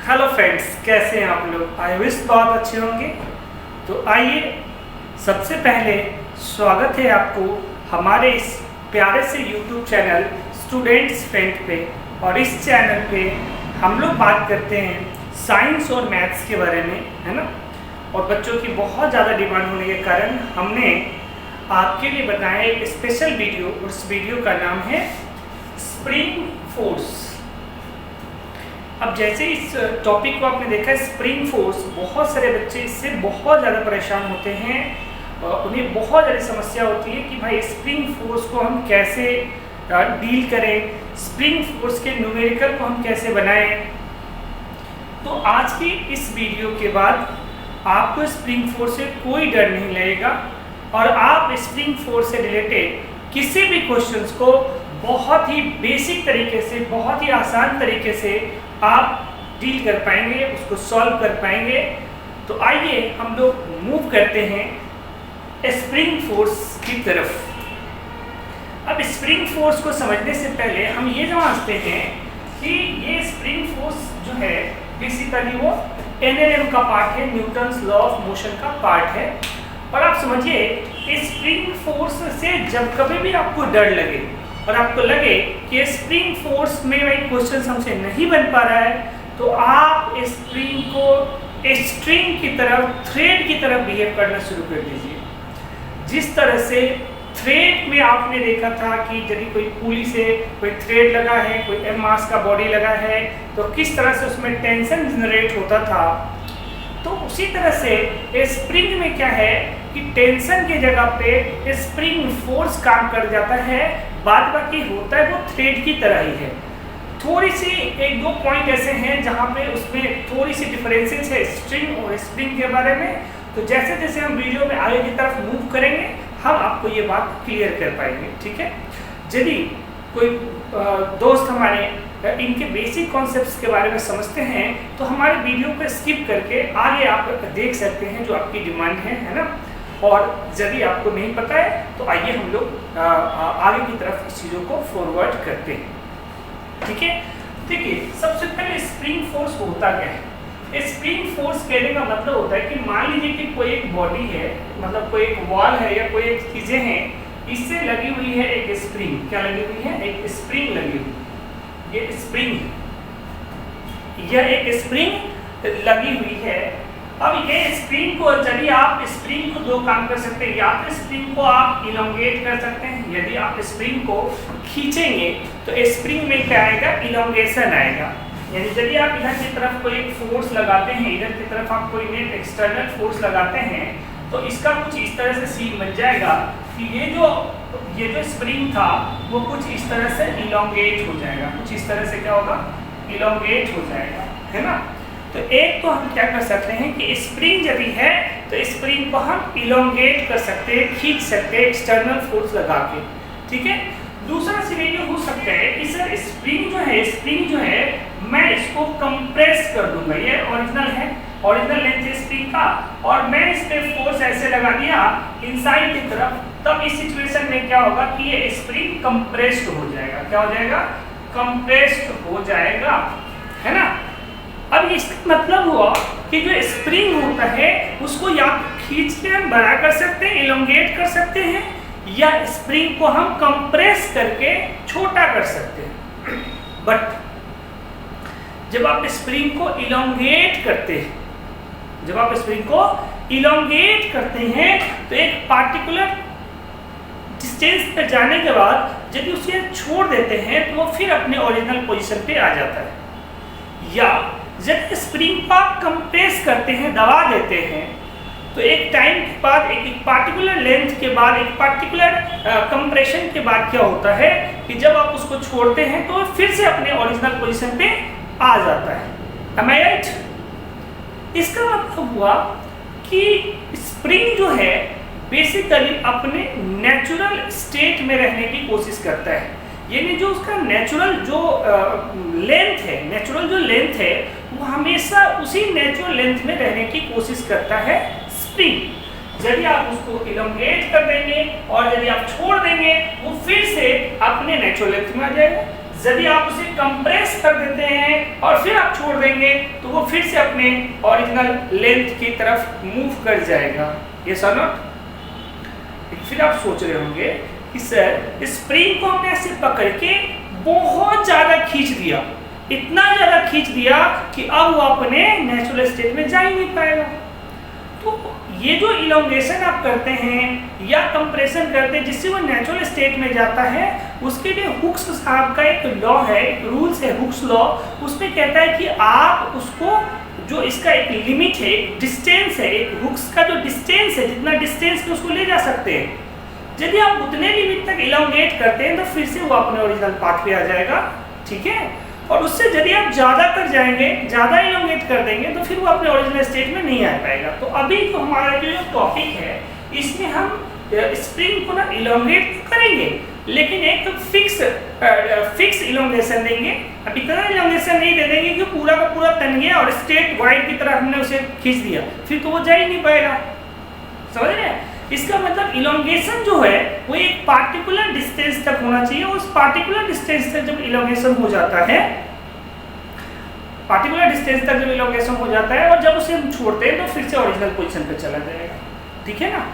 Hello friends, कैसे हैं आप लोग? आई विश बहुत अच्छे होंगे। तो आइए, सबसे पहले स्वागत है आपको हमारे इस प्यारे से यूट्यूब चैनल स्टूडेंट्स फ्रेंड पे। और इस चैनल पे हम लोग बात करते हैं साइंस और मैथ्स के बारे में, है ना। और बच्चों की बहुत ज़्यादा डिमांड होने के कारण हमने आपके लिए बनाया एक स्पेशल वीडियो। उस वीडियो का नाम है स्प्रिंग फोर्स। अब जैसे इस टॉपिक को आपने देखा है स्प्रिंग फोर्स, बहुत सारे बच्चे इससे बहुत ज़्यादा परेशान होते हैं। उन्हें बहुत ज़्यादा समस्या होती है कि भाई स्प्रिंग फोर्स को हम कैसे डील करें, स्प्रिंग फोर्स के न्यूमेरिकल को हम कैसे बनाएं। तो आज की इस वीडियो के बाद आपको स्प्रिंग फोर्स से कोई डर नहीं लगेगा और आप स्प्रिंग फोर्स से रिलेटेड किसी भी क्वेश्चंस को बहुत ही बेसिक तरीके से, बहुत ही आसान तरीके से आप डील कर पाएंगे, उसको सॉल्व कर पाएंगे। तो आइए हम लोग मूव करते हैं स्प्रिंग फोर्स की तरफ। अब स्प्रिंग फोर्स को समझने से पहले हम ये समझते हैं कि ये स्प्रिंग फोर्स जो है बेसिकली वो NLM का पार्ट है, न्यूटन्स लॉ ऑफ मोशन का पार्ट है। और आप समझिए स्प्रिंग फोर्स से जब कभी भी आपको डर लगे और आपको लगे कि स्प्रिंग फोर्स में भाई क्वेश्चन हमसे नहीं बन पा रहा है, तो आप स्प्रिंग को स्ट्रिंग की तरफ, थ्रेड की तरफ बिहेव करना शुरू कर दीजिए। जिस तरह से थ्रेड में आपने देखा था कि यदि कोई पुली से कोई थ्रेड लगा है, कोई एम मास का बॉडी लगा है, तो किस तरह से उसमें टेंशन जनरेट होता था। तो उसी तरह से स्प्रिंग में क्या है कि टेंशन की जगह पे स्प्रिंग फोर्स काम कर जाता है। बाद बाकी होता है वो थ्रेड की तरह ही है। थोड़ी सी एक दो पॉइंट ऐसे हैं जहाँ पे उसमें थोड़ी सी डिफरेंसेस है स्ट्रिंग और स्प्रिंग के बारे में। तो जैसे जैसे हम वीडियो में आगे की तरफ मूव करेंगे हम आपको ये बात क्लियर कर पाएंगे, ठीक है। यदि कोई दोस्त हमारे इनके बेसिक कॉन्सेप्ट्स के बारे में समझते हैं तो हमारे वीडियो को स्किप करके आगे आप देख सकते हैं जो आपकी डिमांड है ना। और यदि आपको नहीं पता है तो आइए हम लोग आगे की तरफ इस चीज़ों को फॉरवर्ड करते हैं, ठीक है। देखिए, सबसे पहले स्प्रिंग फोर्स होता क्या है। स्प्रिंग फोर्स कहने का मतलब होता है कि मान लीजिए कि कोई एक बॉडी है, मतलब कोई एक वॉल है या कोई एक चीज़ें हैं, इससे लगी हुई है एक स्प्रिंग। क्या लगी हुई है? एक स्प्रिंग लगी हुई। ये स्प्रिंग, यह एक स्प्रिंग लगी हुई है। अब ये स्प्रिंग को, यदि आप स्प्रिंग को दो काम कर सकते हैं, या तो स्प्रिंग को आप इलोंगेट कर सकते हैं। यदि आप स्प्रिंग को खींचेंगे तो स्प्रिंग में क्या आएगा? इलोंगेशन आएगा। यानी यदि आप इधर की तरफ कोई एक फोर्स लगाते हैं, इधर की तरफ आप कोई नेट एक्सटर्नल फोर्स लगाते हैं, तो इसका कुछ इस तरह से सीन बन जाएगा कि ये जो स्प्रिंग था वो कुछ इस तरह से इलोंगेट हो जाएगा। कुछ इस तरह से क्या होगा? इलोंगेट हो जाएगा, है ना। तो एक तो हम क्या कर सकते हैं कि स्प्रिंग यदि है तो स्प्रिंग को हम इलोंगेट कर सकते हैं, खींच सकते हैं एक्सटर्नल फोर्स लगा के, ठीक है। दूसरा सिनेरियो हो सकता है कि सर स्प्रिंग जो है मैं इसको कंप्रेस कर दूंगा। ये ओरिजिनल है, ओरिजिनल लेंथ है स्प्रिंग का, और मैं इस पे फोर्स ऐसे लगा दिया इनसाइड की तरफ। तब इस सिचुएशन में क्या होगा कि ये स्प्रिंग कंप्रेस्ड हो जाएगा। क्या हो जाएगा? कंप्रेस्ड हो जाएगा, है ना। अब इसका मतलब हुआ कि जो स्प्रिंग होता है उसको या खींच के हम बड़ा कर सकते हैं, इलोंगेट कर सकते हैं, या स्प्रिंग को हम कंप्रेस करके छोटा कर सकते हैं। बट जब आप स्प्रिंग को इलोंगेट करते हैं, तो एक पार्टिकुलर डिस्टेंस पर जाने के बाद यदि उसे छोड़ देते हैं तो वो फिर अपने ओरिजिनल पोजीशन पे आ जाता है। या जब स्प्रिंग को आप कंप्रेस करते हैं, दबा देते हैं, तो एक टाइम के बाद, एक पार्टिकुलर लेंथ के बाद, एक पार्टिकुलर कंप्रेशन के बाद क्या होता है कि जब आप उसको छोड़ते हैं तो फिर से अपने ओरिजिनल पोजीशन पे आ जाता है। Am I right? इसका मतलब हुआ कि स्प्रिंग जो है बेसिकली अपने नेचुरल स्टेट में रहने की कोशिश करता है। यानी जो उसका नेचुरल जो लेंथ है वो हमेशा उसी नेचुरल लेंथ में रहने की कोशिश करता है स्प्रिंग। यदि आप उसको इलोंगेट कर देंगे और यदि आप छोड़ देंगे वो फिर से अपने नेचुरल लेंथ में आ जाएगा। यदि आप उसे कंप्रेस कर देते हैं और फिर आप छोड़ देंगे तो वो फिर से अपने ओरिजिनल लेंथ की तरफ मूव कर जाएगा। यस और नॉट? फिर आप सोच रहे होंगे कि सर स्प्रिंग को हमने ऐसे पकड़ के बहुत ज्यादा खींच दिया, इतना ज्यादा खींच दिया कि अब वो अपने नेचुरल स्टेट में जा ही नहीं पाएगा। तो ये जो इलोंगेशन आप करते हैं या कंप्रेशन करते हैं जिससे वो नेचुरल स्टेट में जाता है, उसके लिए हुक्स साहब का एक लॉ है, एक रूल्स है हुक्स लॉ। उसमें कहता है कि आप उसको जो इसका एक लिमिट है, एक डिस्टेंस है, एक हुक्स का जो डिस्टेंस है, जितना डिस्टेंस में उसको ले जा सकते हैं, यदि आप उतने लिमिट तक इलोंगेट करते हैं तो फिर से वो अपने ओरिजिनल पाथ पे आ जाएगा। ठीक है? और उससे यदि आप ज़्यादा कर जाएंगे, ज़्यादा इलोंगेट कर देंगे तो फिर वो अपने ओरिजिनल स्टेट में नहीं आ पाएगा। तो अभी तो हमारा जो टॉपिक है इसमें हम स्प्रिंग को ना इलोंगेट करेंगे, लेकिन एक फिक्स इलोंगेशन देंगे। अब इतना इलोंगेशन नहीं दे देंगे कि पूरा का पूरा तन गया और स्ट्रेट वाइड की तरह हमने उसे खींच दिया, फिर तो वो जा ही नहीं पाएगा। समझ रहे हैं? इसका मतलब इलोंगेशन जो है वो एक पार्टिकुलर डिस्टेंस तक होना चाहिए। उस पार्टिकुलर डिस्टेंस तक जब इलोंगेशन हो जाता है, पार्टिकुलर डिस्टेंस तक जब इलोंगेशन हो जाता है और जब उसे हम छोड़ते हैं तो फिर से ओरिजिनल पोजीशन पे चला जाएगा। ठीक है ना?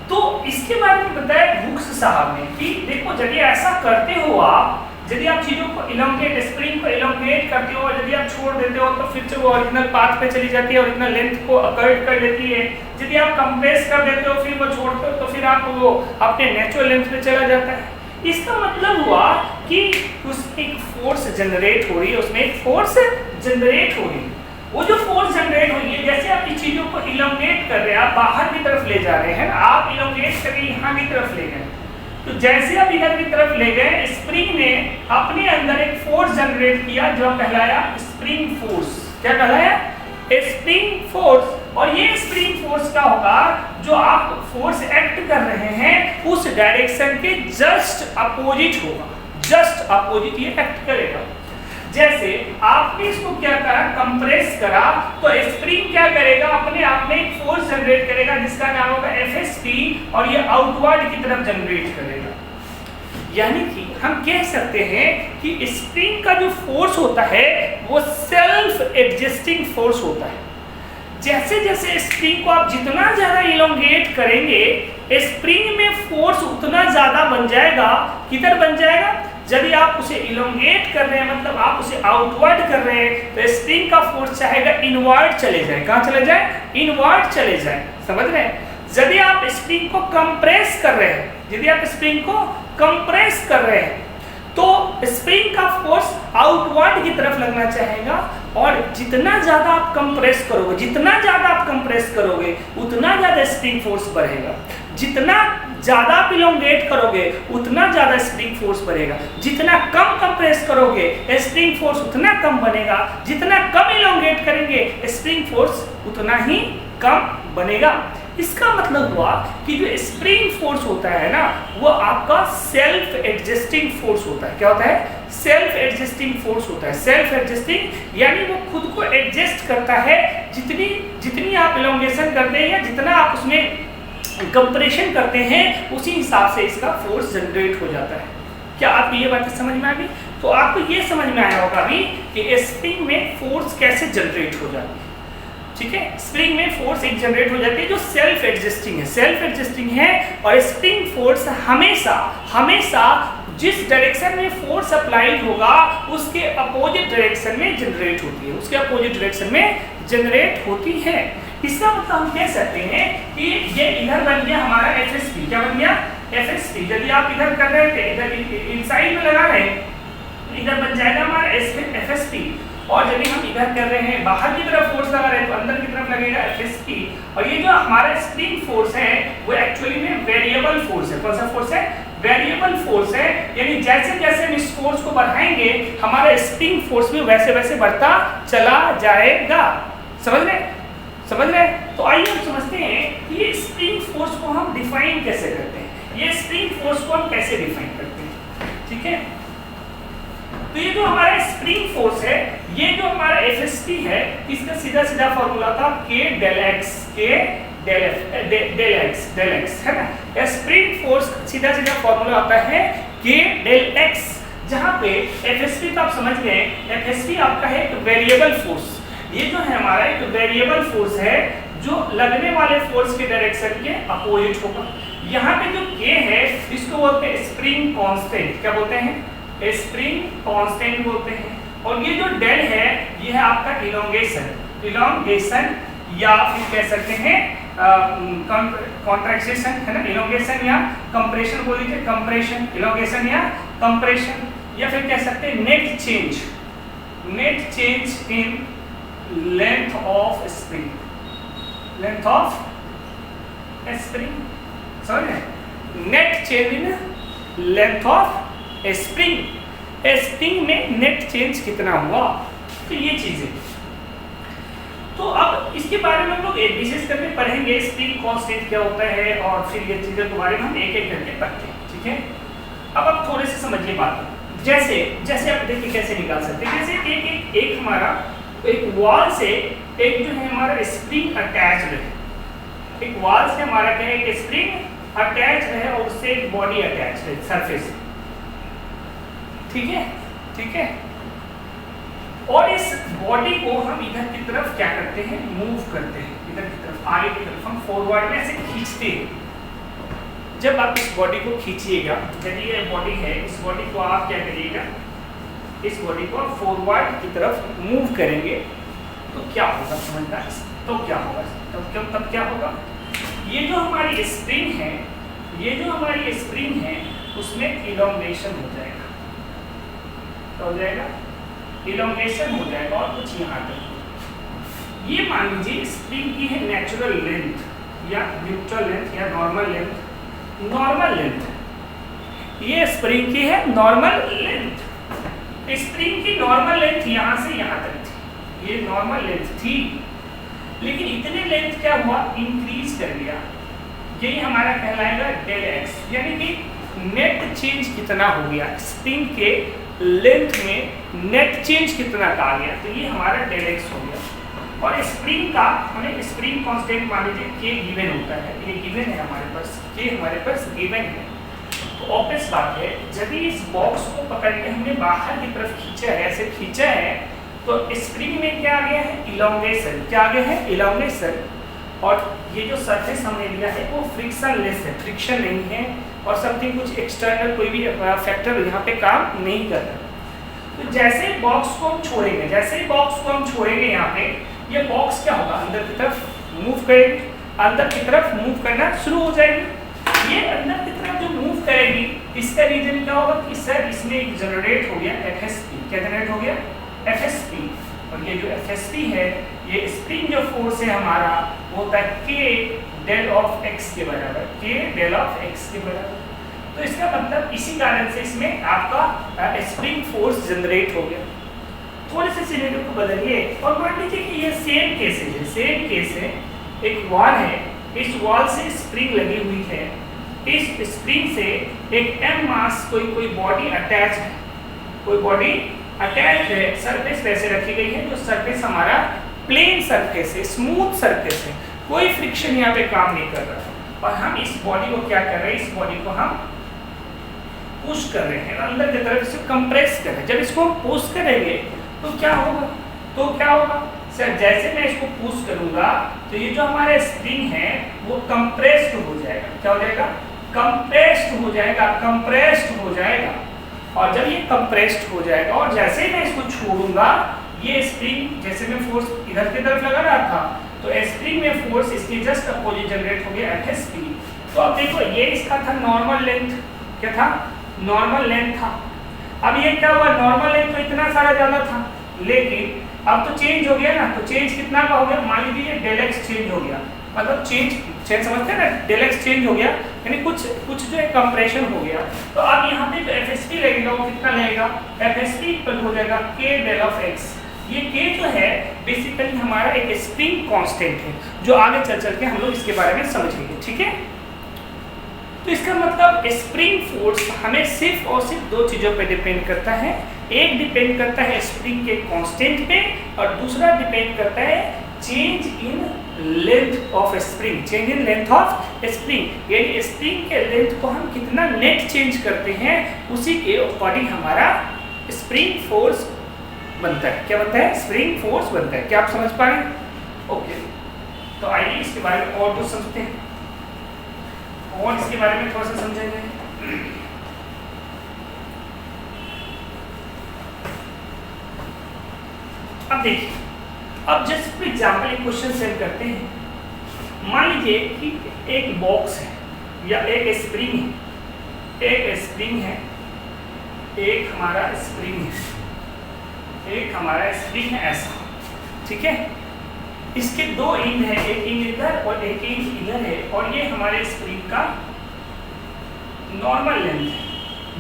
तो इसके बारे में बताया हुक्स साहब ने कि देखो यदि ऐसा करते हो आप, यदि आप चीजों को इलोंगेट, स्प्रिंग को इलोंगेट करते हो और यदि आप छोड़ देते हो तो फिर से वो ओरिजिनल पाथ पे चली जाती है, ओरिजिनल लेंथ को अकर्ट कर लेती है। यदि आप कंप्रेस कर देते हो फिर वो छोड़ते हो तो फिर आप वो अपने नेचुरल लेंथ पे चला जाता है। इसका मतलब हुआ कि उसमें एक फोर्स जनरेट हो रही है, उसमें एक फोर्स जनरेट हो रही है। वो जो फोर्स जनरेट हुई है, जैसे आप इन चीजों को इलोंगेट कर रहे हैं, आप बाहर की तरफ ले जा रहे हैं, आप इलोंगेट करके यहाँ की तरफ ले गए, तो जैसे आप इधर की तरफ ले गए, स्प्रिंग ने अपने अंदर एक फोर्स जनरेट किया जो कहलाया स्प्रिंग फोर्स। क्या कहलाया? Spring force. और ये स्प्रिंग फोर्स क्या होगा? जो आप फोर्स एक्ट कर रहे हैं उस डायरेक्शन के जस्ट अपोजिट होगा, जस्ट अपोजिट ये एक्ट करेगा। जैसे आपने इसको क्या करा, कंप्रेस करा, तो स्प्रिंग क्या करेगा? अपने आप में एक फोर्स जनरेट करेगा जिसका नाम होगा FSP और ये आउटवर्ड की तरफ जनरेट करेगा। यानी कि हम कह सकते हैं कि स्प्रिंग का जो फोर्स होता है वो सेल्फ एडजस्टिंग फोर्स होता है। जैसे जैसे स्प्रिंग को आप जितना ज्यादा इलोंगेट करेंगे, स्प्रिंग में फोर्स उतना ज्यादा बन जाएगा। किधर बन जाएगा? यदि आप उसे इलोंगेट कर रहे हैं, मतलब आप उसे आउटवर्ड कर रहे हैं, तो स्प्रिंग का फोर्स चाहेगा इनवर्ड चले जाए। कहाँ चले जाए? इनवर्ड चले जाए। समझ रहे हैं? यदि आप स्प्रिंग को कंप्रेस कर रहे हैं, यदि आप स्प्रिंग को कंप्रेस कर रहे हैं तो स्प्रिंग का फोर्स आउटवर्ड की तरफ लगना चाहेगा, और जितना ज्यादा आप कंप्रेस करोगे, जितना ज्यादा आप कंप्रेस करोगे उतना ज्यादा स्प्रिंग फोर्स बढ़ेगा। जितना ज्यादा आप इलोंगेट करोगे उतना ज्यादा स्प्रिंग फोर्स बढ़ेगा। जितना कम कंप्रेस करोगे स्प्रिंग फोर्स उतना कम बनेगा। जितना कम इलोंगेट करेंगे स्प्रिंग फोर्स उतना ही कम बनेगा। इसका मतलब हुआ कि जो स्प्रिंग फोर्स होता है ना, वो आपका सेल्फ एडजस्टिंग फोर्स होता है। क्या होता है? सेल्फ एडजस्टिंग फोर्स होता है। सेल्फ एडजस्टिंग यानी वो खुद को एडजस्ट करता है। जितनी जितनी आप इलोंगेशन करते हैं या जितना आप उसमें कंप्रेशन करते हैं उसी हिसाब से इसका फोर्स जनरेट हो जाता है। क्या आपको ये बातें समझ में आ गई? तो आपको ये समझ में आया होगा अभी कि स्प्रिंग में फोर्स कैसे जनरेट हो जाती है। ठीक है? स्प्रिंग में फोर्स एक जनरेट हो जाती है जो सेल्फ एडजस्टिंग है, सेल्फ एडजस्टिंग है। और स्प्रिंग फोर्स हमेशा हमेशा जिस डायरेक्शन में फोर्स अप्लाइड होगा उसके अपोजिट डायरेक्शन में जनरेट होती है, उसके अपोजिट डायरेक्शन में जनरेट होती है। इसका मतलब हम कह सकते हैं कि ये इधर बन गया हमारा FSP। क्या बन गया? FSP। यदि आप इधर कर रहे थे, इधर इनसाइड में लगा रहे हैं, इधर बन जाएगा हमारा FSP। और यदि हम इधर कर रहे हैं, बाहर की तरफ फोर्स लगा रहे हैं, तो अंदर की तरफ लगेगा FSP। और ये जो हमारा स्प्रिंग फोर्स है वो एक्चुअली में वेरिएबल फोर्स है। कौन सा फोर्स है? वेरिएबल फोर्स है। यानी जैसे जैसे हम इस फोर्स को बढ़ाएंगे हमारा स्प्रिंग फोर्स भी वैसे वैसे बढ़ता चला जाएगा। समझ रहे? समझ रहे? तो आइए हम समझते हैं कि ये स्प्रिंग फोर्स को हम डिफाइन कैसे करते हैं। ये स्प्रिंग फोर्स को हम कैसे डिफाइन करते हैं? ठीक है? तो ये जो हमारा स्प्रिंग फोर्स है, ये जो हमारा FSP है, इसका सीधा सीधा फॉर्मूला था K del X, K del X है ना। स्प्रिंग फोर्स सीधा सीधा फॉर्मूला आता है K del X जहाँ पे एफएसपी तो आप समझ गए, एफएसपी आपका है एक वेरिएबल फोर्स। ये जो है हमारा एक वेरिएबल फोर्स है जो लगने वाले फोर्स के डायरेक्शन के अपोजिट होगा। यहाँ पे जो के है इसको बोलते हैं स्प्रिंग कांस्टेंट। क्या बोलते हैं? स्प्रिंग कांस्टेंट बोलते हैं। और ये जो डेल है ये है आपका इलोंगेशन या फिर कह सकते हैं कॉन्ट्रैक्शन है ना, इलोंगेशन या कंप्रेशन बोल लीजिए, कंप्रेशन, इलोंगेशन या कंप्रेशन, या फिर कह सकते हैं net change in length of spring, net change in length of spring में नेट चेंज कितना हुआ, तो ये चीजें। तो अब इसके बारे में हम लोग विशेष करके पढ़ेंगे स्प्रिंग कांस्टेंट क्या होता है और फिर ये चीजों के बारे में हम एक एक करके पढ़ते हैं, ठीक है। अब आप थोड़े से समझिए बात। जैसे आप देखिए कैसे निकाल सकते हैं। जैसे एक हमारा एक वॉल से एक जो है हमारा स्प्रिंग अटैच्ड है, एक वॉल से हमारा क्या है, एक स्प्रिंग अटैच्ड है और उससे एक बॉडी अटैच्ड है सरफेस, ठीक है। और इस बॉडी को हम इधर की तरफ क्या करते हैं, मूव करते हैं, इधर की तरफ, आगे की तरफ हम फॉरवर्ड में ऐसे खींचते हैं। जब आप इस बॉडी को खींचिएगा, यदि ये बॉडी है, इस बॉडी को आप क्या करिएगा, इस बॉडी को आप फॉरवर्ड की तरफ मूव करेंगे तो क्या होगा समझना, तो क्या होगा, तब क्या होगा, ये जो हमारी स्प्रिंग है, उसमें इलोंगेशन हो जाएगा, तो हो जाएगा इलोंगेशन हो जाएगा और कुछ यहाँ तक। ये मान लीजिए स्प्रिंग की है नेचुरल लेंथ या न्यूट्रल लेंथ या नॉर्मल लेंथ, ये स्प्रिंग की है नॉर्मल लेंथ। स्प्रिंग की नॉर्मल लेंथ यहाँ से यहाँ तक थी, ये नॉर्मल लेंथ थी, लेकिन इतने लेंथ क्या हुआ, इंक्रीज कर गया। यही हमारा कहलाएगा डेल एक्स, यानी कि नेट चेंज कितना हो गया, स्प्रिंग के लेंथ में नेट चेंज कितना का आ गया, तो ये हमारा डेल एक्स हो गया। और स्प्रिंग का हमें स्प्रिंग कांस्टेंट मान लीजिए के गिवन होता है, ये गिवन है हमारे पास, के हमारे पास गिवन है। तो ऑब्वियस बात है, जब इस बॉक्स को पकड़ के हमने बाहर की तरफ खींचा है, ऐसे खींचा है, तो स्प्रिंग में क्या आ गया है, इलोंगेशन। क्या आ गया है, इलोंगेशन। और ये जो सरफेस हमने लिया है वो फ्रिक्शनलेस है, फ्रिक्शन नहीं है, और समथिंग कुछ एक्सटर्नल कोई भी फैक्टर यहाँ पे काम नहीं कर रहा। तो जैसे बॉक्स को हम छोड़ेंगे, यहाँ पे ये बॉक्स क्या होगा, अंदर की तरफ मूव करेगी, अंदर की तरफ मूव करना शुरू हो जाएगी। ये अंदर की तरफ जो मूव करेगी, इसका रीजन क्या होगा कि सर इसमें एक जनरेट हो गया एफएसपी। क्या जनरेट हो गया, एफएसपी। और ये जो एफएसपी है, ये स्प्रिंग जो फोर्स है हमारा, वो होता है के डेल ऑफ एक्स के बराबर, के डेल ऑफ एक्स के बराबर। तो इसका मतलब इसी कारण से इसमें आपका स्प्रिंग फोर्स जनरेट हो गया। थोड़े से सिनेरियो को बदलिए और मान लीजिए कि ये सेम केस है, एक वॉल है, इस वॉल से स्प्रिंग लगी हुई है, इस स्प्रिंग से एक m मास कोई बॉडी अटैच है, सरफेस वैसे रखी गई है, जो सरफेस हमारा प्लेन सरफेस है, स्मूथ सरफेस है, कोई फ्रिक्शन यहाँ पे काम नहीं कर रहा। और हम इस बॉडी को क्या कर रहे हैं, इस बॉडी को हम पुश कर रहे हैं, अंदर की तरफ इसे कंप्रेस कर रहे हैं। जब इसको हम पुश करेंगे तो क्या होगा, सर जैसे मैं इसको पुश करूंगा तो ये जो हमारा स्प्रिंग है वो कंप्रेस्ड हो जाएगा। क्या हो जाएगा, कंप्रेस्ड हो जाएगा। और जब ये कंप्रेस्ड हो जाएगा और जैसे ही मैं इसको छोड़ूंगा, ये स्प्रिंग, जैसे मैं फोर्स इधर की तरफ लगा रहा था, तो स्प्रिंग में फोर्स इसके जस्ट अपोजिट जनरेट हो गया एफएसपी। तो अब देखो, ये इसका था नॉर्मल लेंथ, क्या था, नॉर्मल लेंथ था। अब ये क्या हुआ, नॉर्मल लेंथ तो इतना सारा ज्यादा था, लेकिन अब तो चेंज हो गया ना। तो चेंज कितना का हो गया, मान लीजिए डेल एक्स चेंज हो गया, मतलब चेंज समझते हैं ना, डेल एक्स चेंज हो गया, यानी कुछ जो है कंप्रेशन हो गया। तो अब यहाँ पे एफएसपी लगेगा, वो कितना लगेगा, एफएसपी इक्वल हो जाएगा के डेल ऑफ एक्स। ये के जो है बेसिकली हमारा एक स्प्रिंग कांस्टेंट है, जो आगे चल के हम लोग इसके बारे में समझेंगे, ठीक है। तो इसका मतलब स्प्रिंग फोर्स हमें सिर्फ और सिर्फ दो चीज़ों पे डिपेंड करता है। एक डिपेंड करता है स्प्रिंग के कांस्टेंट पे, और दूसरा डिपेंड करता है change in length of spring, change in length of spring, यानी स्प्रिंग के लेंथ को हम कितना नेट चेंज करते हैं उसी के अकॉर्डिंग हमारा स्प्रिंग फोर्स बनता है। क्या बनता है? स्प्रिंग फोर्स बनता है। क्या आप समझ पा रहे हैं? ओके, तो आइए इसके बारे में और कुछ समझते हैं, और इसके बारे में थोड़ा सा समझेंगे। अब देखिए, अब जस्ट एग्जाम्पल एक क्वेश्चन सेट करते हैं। मान लीजिए कि एक बॉक्स है या एक स्प्रिंग है, एक स्प्रिंग है, एक हमारा स्प्रिंग है, एक हमारा स्प्रिंग है ऐसा, ठीक है। इसके दो एंड है, एक एंड इधर और एक एंड इधर है, और ये हमारे स्प्रिंग का नॉर्मल लेंथ है,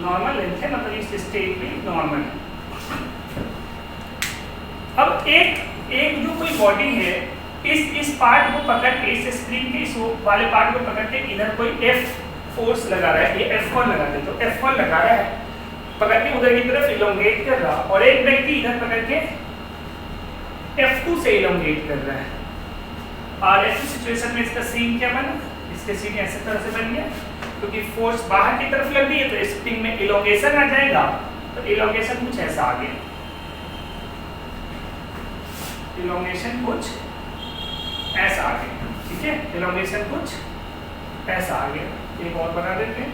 नॉर्मल लेंथ है, मतलब इस स्टेट में नॉर्मल है। अब एक जो कोई बॉडी है, इस पार्ट को पकड़ के, इस स्प्रिंग के इस वाले पार्ट को पकड़ के इधर कोई F फोर्स लगा रहा है, ये F1 लगाते, तो F1 लगा रहा है, पकड़ के उधर की तरफ इलोंगेट कर रहा, और एक व्यक्ति इधर पकड़ के F2 से इलोंगेट कर रहा है। और ऐसी सिचुएशन में इसका सीन क्या बना? इसके सीन ऐसे तरह से बन गया, क्योंकि फोर्स बाहर की तरफ लग रही है तो स्प्रिंग में इलोंगेशन आ जाएगा, तो इलोंगेशन कुछ ऐसा आ गया, इलोंगेशन कुछ ऐसा आ गया, ठीक है, इलोंगेशन कुछ ऐसा आ गया। एक और बना देते हैं,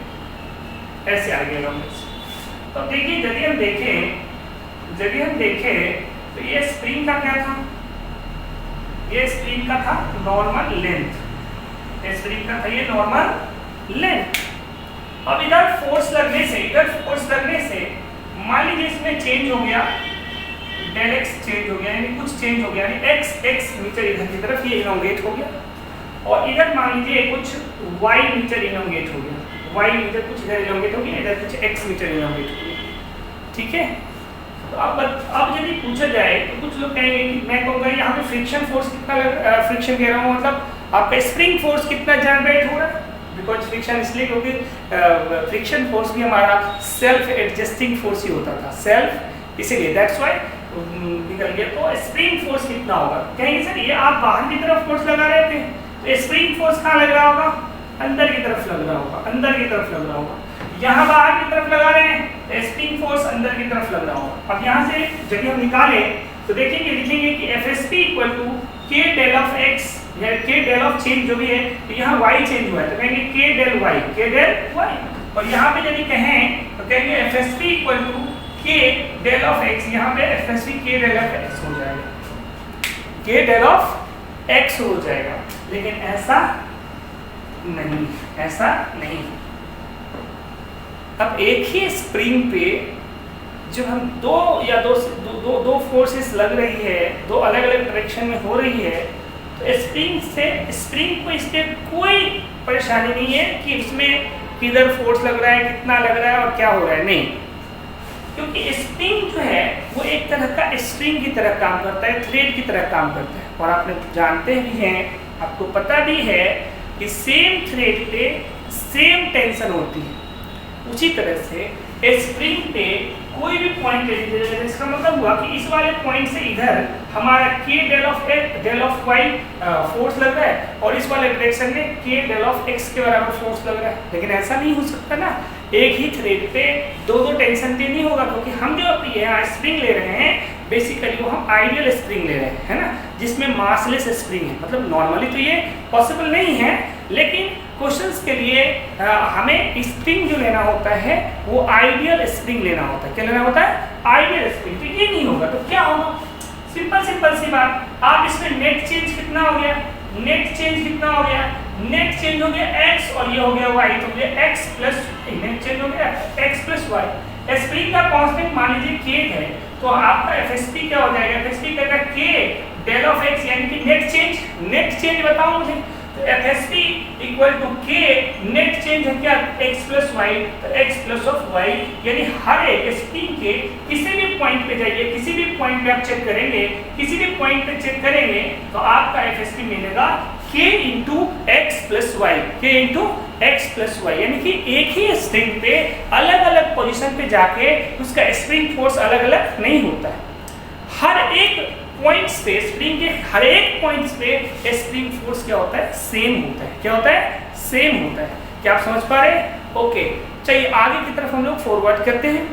ऐसे आ गया इलोंगेशन। तो देखिए, यदि हम देखें तो ये स्प्रिंग का क्या था? ये स्प्रिंग का था नॉर्मल लेंथ, ये स्प्रिंग का था ये नॉर्मल लेंथ। अब इधर फोर्स लगने से मान लीजिए इसमें चेंज हो गया, डेल एक्स चेंज हो गया, यानी कुछ चेंज हो गया, यानी एक्स मीटर इधर की तरफ ये इलोंगेट हो गया, और इधर मान लीजिए कुछ वाई मीटर इलोंगेट हो गया, वाई मीटर कुछ इधर इलोंगेट हो गया, इधर कुछ एक्स मीटर इलोंगेट हो गया, ठीक है। तो अब यदि पूछा जाए तो कुछ लोग कहेंगे कि मैं कहूँगा यहाँ पे फ्रिक्शन फोर्स कितना फ्रिक्शन कह रहा हूँ, मतलब आपका स्प्रिंग फोर्स कितना जनरेट हो रहा है, बिकॉज फ्रिक्शन इसलिए क्योंकि फ्रिक्शन फोर्स भी हमारा सेल्फ एडजस्टिंग फोर्स ही होता था, सेल्फ, इसीलिए दैट्स वाई निकल गया। तो स्प्रिंग फोर्स कितना होगा? कहेंगे सर ये आप बाहर की तरफ फोर्स लगा रहे थे, तो स्प्रिंग फोर्स कहाँ लग रहा होगा? अंदर की तरफ लग रहा होगा, अंदर की तरफ लग रहा होगा। यहाँ बाहर की तरफ लगा रहे हैं, स्प्रिंग फोर्स अंदर की तरफ लग रहा होगा। अब यहाँ से जब हम निकाले तो देखेंगे, लिखेंगे कि FSP equal to K del of x या K डेल ऑफ चेंज जो भी है, तो यहाँ y चेंज हुआ है तो कहेंगे K del y, K del y। और यहाँ पे यदि कहें तो कहेंगे FSP equal to K del of x, यहाँ पे FSP K del of x हो जाएगा, K डेल ऑफ x हो जाएगा। लेकिन ऐसा नहीं। अब एक ही स्प्रिंग पे जब हम दो फोर्सेस लग रही है, दो अलग अलग डायरेक्शन में हो रही है, तो स्प्रिंग को इसके कोई परेशानी नहीं है कि इसमें किधर फोर्स लग रहा है, कितना लग रहा है और क्या हो रहा है, नहीं, क्योंकि स्प्रिंग जो है वो एक तरह का स्ट्रिंग की तरह काम करता है, थ्रेड की तरह काम करता है। और आपने जानते भी हैं, आपको पता भी है कि सेम थ्रेड पे सेम टेंशन होती है, उसी तरह से स्प्रिंग पे कोई भी पॉइंट ले लीजिए, इसका मतलब हुआ कि इस वाले पॉइंट से इधर हमारा K del of y force लग रहा है, और इस वाले डायरेक्शन में K डेल ऑफ x के बराबर फोर्स लग रहा है। लेकिन ऐसा नहीं हो सकता ना, एक ही थ्रेड पे दो टेंशन देनी होगा, क्योंकि हम जो यहाँ स्प्रिंग ले रहे हैं बेसिकली वो हम आइडियल स्प्रिंग ले रहे हैं, है ना, जिसमें मासलेस स्प्रिंग है। मतलब नॉर्मली तो ये पॉसिबल नहीं है, लेकिन क्वेश्चंस के लिए हमें स्प्रिंग जो लेना होता है वो आइडियल स्प्रिंग लेना होता है। क्या लेना होता है? Ideal spring. तो ये नहीं होगा तो क्या होगा? सिंपल सी बात, आप इसमें नेट चेंज कितना हो गया? नेट चेंज कितना हो गया? नेट चेंज हो गया x और ये हो गया y, तो ये x प्लस नेट चेंज हो गया x प्लस y। स्प्रिंग का कांस्टेंट मान लीजिए k है, तो आपका FSP क्या हो जाएगा? FSP का k डेल ऑफ x, यानी कि नेट चेंज बताओ मुझे। तो FSP equal to k net change है क्या? x प्लस वाई, तो x प्लस ऑफ वाई, यानी हर एक स्प्रिंग के किसी भी पॉइंट पे जाइए, किसी भी पॉइंट पे आप चेक करेंगे, किसी भी पॉइंट पे चेक करेंगे तो आपका FSP मिलेगा k into x plus y, k into x plus y, यानी कि एक ही स्प्रिंग पे अलग अलग पोजिशन पे जाके उसका स्प्रिंग फोर्स अलग अलग नहीं होता है। हर एक पॉइंट्स पे, स्प्रिंग के हर एक पॉइंट्स पे स्प्रिंग फोर्स क्या होता है, सेम होता है। क्या होता है, सेम होता है। क्या आप समझ पा रहे हैं? ओके, चलिए आगे की तरफ हम लोग फॉरवर्ड करते हैं।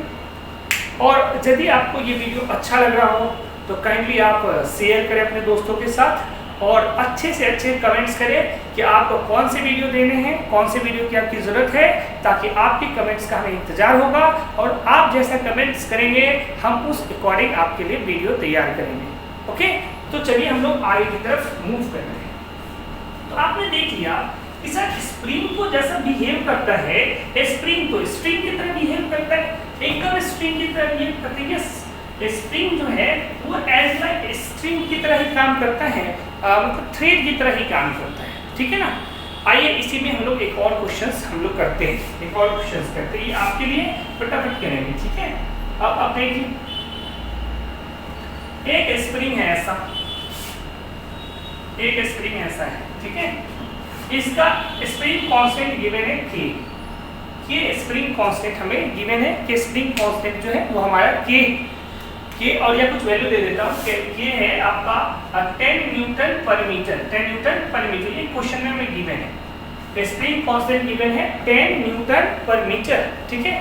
और यदि आपको ये वीडियो अच्छा लग रहा हो तो काइंडली आप शेयर करें अपने दोस्तों के साथ और अच्छे से अच्छे कमेंट्स करें कि आपको कौन से वीडियो देने हैं, कौन से वीडियो की आपकी ज़रूरत है, ताकि आपके कमेंट्स का हमें इंतजार होगा और आप जैसा कमेंट्स करेंगे हम उस अकॉर्डिंग आपके लिए वीडियो तैयार करेंगे। ओके, तो चलिए हम लोग आगे की तरफ मूव कर रहे हैं। तो आपने देख लिया कि सर स्प्रिंग को जैसा बिहेव करता है, स्प्रिंग तो स्ट्रिंग की तरह बिहेव करता है, एकदम स्ट्रिंग की तरह बिहेव करते हैं। स्प्रिंग जो है वो एज लाइक स्ट्रिंग की तरह ही काम करता है, मतलब थ्रेड की तरह ही काम करता है। ठीक है ना। आइए इसी में हम लोग एक और क्वेश्चंस हम लोग करते हैं, एक और क्वेश्चंस करते हैं, ये आपके लिए फटाफट करेंगे। ठीक है, अब आप देखिए, एक स्प्रिंग है ऐसा, एक स्प्रिंग ऐसा है। ठीक है, इसका स्प्रिंग कांस्टेंट गिवन है के। के स्प्रिंग कांस्टेंट हमें गिवन है कि स्प्रिंग कांस्टेंट जो है वो हमारा के और या कुछ वैल्यू दे देता हूँ। के है आपका 10 न्यूटन पर मीटर, 10 न्यूटन पर मीटर, ये क्वेश्चन में हमें गिवन है। स्प्रिंग कांस्टेंट गिवन है 10 न्यूटन पर मीटर। ठीक है,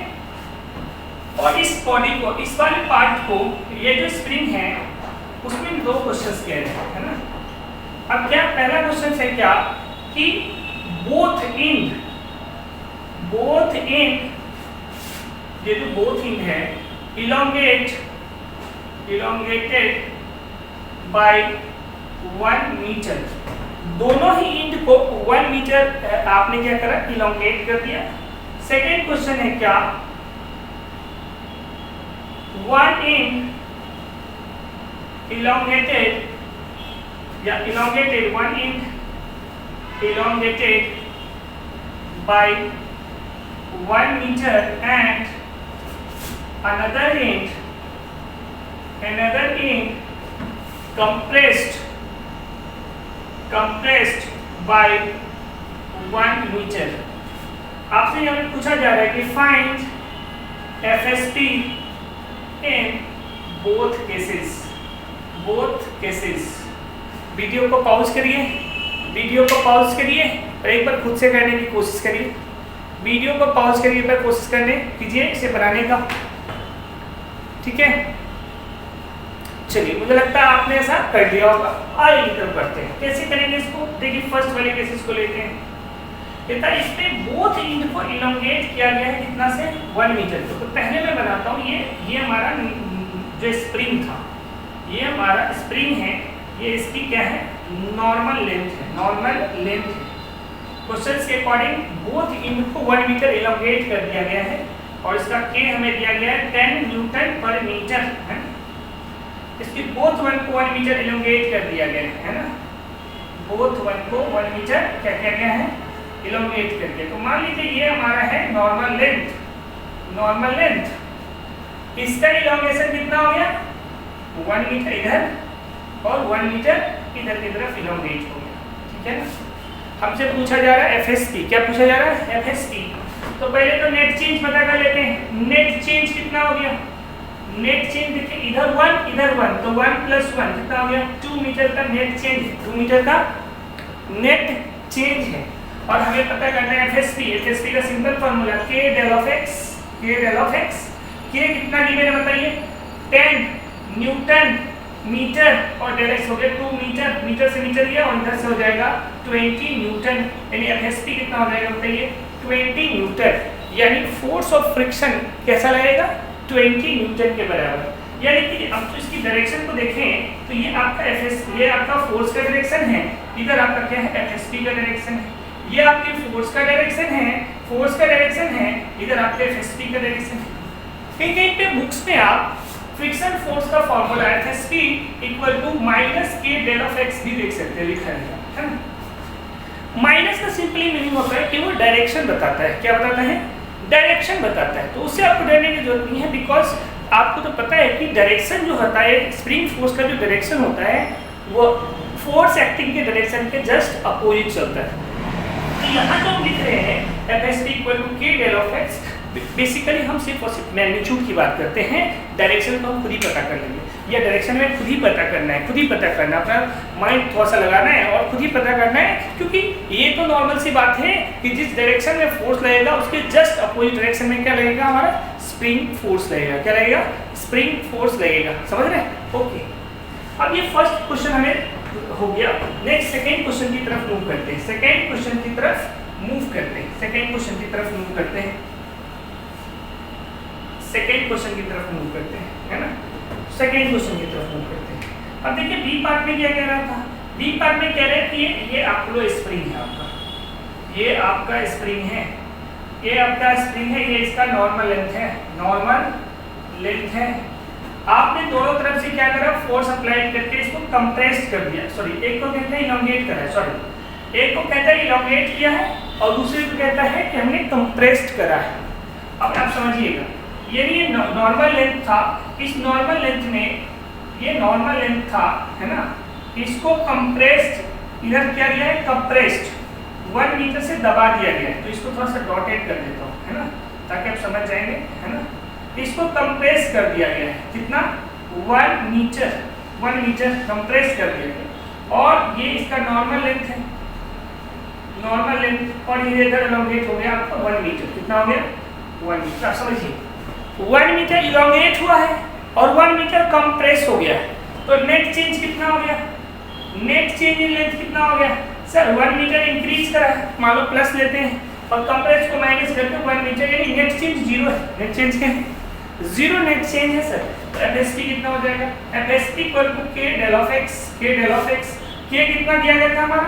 और इस बॉडी को, इस वाले पार्ट को, ये जो स्प्रिंग है उसमें दो क्वेश्चंस कह रहे हैं, है ना। अब क्या पहला क्वेश्चन है क्या कि बोथ एंड, ये जो बोथ एंड है elongated by 1 मीटर, दोनों ही एंड को 1 मीटर आपने क्या करा, इलोंगेट कर दिया। सेकेंड क्वेश्चन है क्या, one end elongated one end elongated by 1 meter and another end compressed by 1 meter। आपसे यहाँ पे पूछा जा रहा है कि find FSP in both cases। Video को पॉज करिए, और एक बार खुद से करने की कोशिश करिए। वीडियो को पॉज करिए, एक बार कोशिश करने कीजिए इसे बनाने का। ठीक है, चलिए मुझे लगता है आपने ऐसा कर लिया होगा। आइए तरफ करते हैं, कैसे करेंगे इसको। देखिए फर्स्ट वाले केसेस को लेते हैं। इसमें बोथ एंड को इलोंगेट किया गया है कितना से, 1 मीटर। तो पहले मैं बनाता हूँ, ये हमारा जो स्प्रिंग था, ये हमारा स्प्रिंग है, ये इसकी क्या है, नॉर्मल लेंथ है। क्वेश्चन के अकॉर्डिंग बोथ एंड को 1 मीटर इलोंगेट कर दिया गया है और इसका के हमें दिया गया है 10 न्यूटन पर मीटर है। इसकी बोथ वन को 1 मीटर इलोंगेट कर दिया गया है ना, बोथ वन को 1 मीटर क्या किया गया है, इलोंगेट करके। तो मान लीजिए ये हमारा है नॉर्मल लेंथ, इसका इलोंगेशन कितना हो गया, 1 मीटर इधर और 1 मीटर इधर की तरफ इलोंगेट हो गया। ठीक है ना। हमसे पूछा जा रहा है FSP, क्या पूछा जा रहा है, FSP। तो पहले तो नेट चेंज पता कर लेते हैं। नेट चेंज कितना हो गया, नेट चेंज देखिए इधर 1 तो 1 + 1 कितना हो गया, 2 मीटर का नेट चेंज है, 2 मीटर का नेट चेंज है। और हमें पता करना है FSP का simple formula K del of x, K कितना गिवन है बताइए, 10 न्यूटन मीटर और डेल एक्स हो गया 2 मीटर से मीटर लिया और इधर से हो जाएगा 20 न्यूटन, यानी FSP कितना हो जाएगा बताइए, 20 न्यूटन। यानी फोर्स ऑफ फ्रिक्शन कैसा लगेगा, 20 न्यूटन के बराबर। यानी कि अब तो इसकी डायरेक्शन को देखें तो ये आपका फोर्स का डायरेक्शन है, इधर आपका क्या है, FSP का डायरेक्शन है। ये आपके फोर्स का डायरेक्शन है, इधर आपके FSP का डायरेक्शन है। कहीं पे बुक्स में आप फ्रिक्शन फोर्स का formula FSP = -K del of x भी देख सकते हैं, लिखा है ना। माइनस का सिंपली मीनिंग होता है कि वो डायरेक्शन बताता है। क्या बताता है, डायरेक्शन बताता है। तो उससे आपको डरने की जरूरत नहीं है, बिकॉज आपको तो पता है कि डायरेक्शन जो होता है, स्प्रिंग फोर्स का जो डायरेक्शन होता है वो फोर्स एक्टिंग के डायरेक्शन के जस्ट अपोजिट चलता है। तो यहाँ जो हम लिख रहे हैं FSP = K del of x, basically हम सिर्फ और सिर्फ मैग्नीट्यूड की बात करते हैं, डायरेक्शन को हम खुद ही पता कर लेंगे। या डायरेक्शन में खुद ही पता करना है, खुद ही पता करना है, अपना माइंड थोड़ा सा लगाना है और खुद ही पता करना है, क्योंकि ये तो नॉर्मल सी बात है कि जिस डायरेक्शन में फोर्स लगेगा उसके जस्ट अपोजिट डायरेक्शन में क्या लगेगा, हमारा स्प्रिंग फोर्स लगेगा। क्या लगेगा? स्प्रिंग फोर्स लगेगा। समझ रहे हैं? ओके, अब ये फर्स्ट क्वेश्चन हमें हो गया। नेक्स्ट सेकेंड क्वेश्चन की तरफ मूव करते हैं। सेकेंड क्वेश्चन की तरफ मूव करते हैं। सेकेंड क्वेश्चन की तरफ मूव करते हैं। सेकेंड क्वेश्चन की तरफ मूव करते हैं, है ना? सेकेंड क्वेश्चन की तरफ मूव करते हैं। अब देखिए बी पार्ट में क्या कह रहा था? बी पार्ट में कह रहे हैं कि ये आपको स्प्रिंग है, आपका ये आपका स्प्रिंग है, ये आपका स्प्रिंग है, ये इसका नॉर्मल लेंथ है, नॉर्मल लेंथ है। आपने दोनों तरफ से क्या करा, फोर्स अप्लाई करके इसको कंप्रेस कर दिया। सॉरी, एक को कहते हैं इलोंगेट करा है, सॉरी एक को कहता है इलोंगेट किया है और दूसरे को कहता है कि हमने कंप्रेस्ड करा है। अब आप समझिएगा, ये नॉर्मल लेंथ था, इस नॉर्मल लेंथ में ये नॉर्मल लेंथ था, है ना, इसको कंप्रेस्ड इधर क्या गया है, कंप्रेस्ड 1 मीटर से दबा दिया गया है। तो इसको थोड़ा सा डॉटेड कर देता हूँ, है ना, ताकि आप समझ जाएंगे, है ना। इसको कंप्रेस कर दिया गया है, कितना, 1 मीटर कंप्रेस कर दिया गया और ये इसका नॉर्मल लेंथ है, नॉर्मल लेंथ, और ये इधर इलोंगेट हो गया आपका 1 मीटर। कितना हो गया, 1 मीटर। आप समझिए 1 मीटर इलोंगेट हुआ है और 1 मीटर कंप्रेस हो गया है, तो नेट चेंज कितना हो गया, नेट चेंज इन लेंथ कितना हो गया सर, 1 मीटर इंक्रीज करा है, मान लो प्लस लेते हैं और कंप्रेस को माइनस करते हैं 1 मीटर, यानी नेट चेंज 0 है। नेट चेंज क्या है, 0 नेट चेंज है सर। तो एफएसटी कितना हो जाएगा, एफएसटी इक्वल टू के डेल ऑफ एक्स, के डेल ऑफ एक्स, के कितना दिया गया था हमारा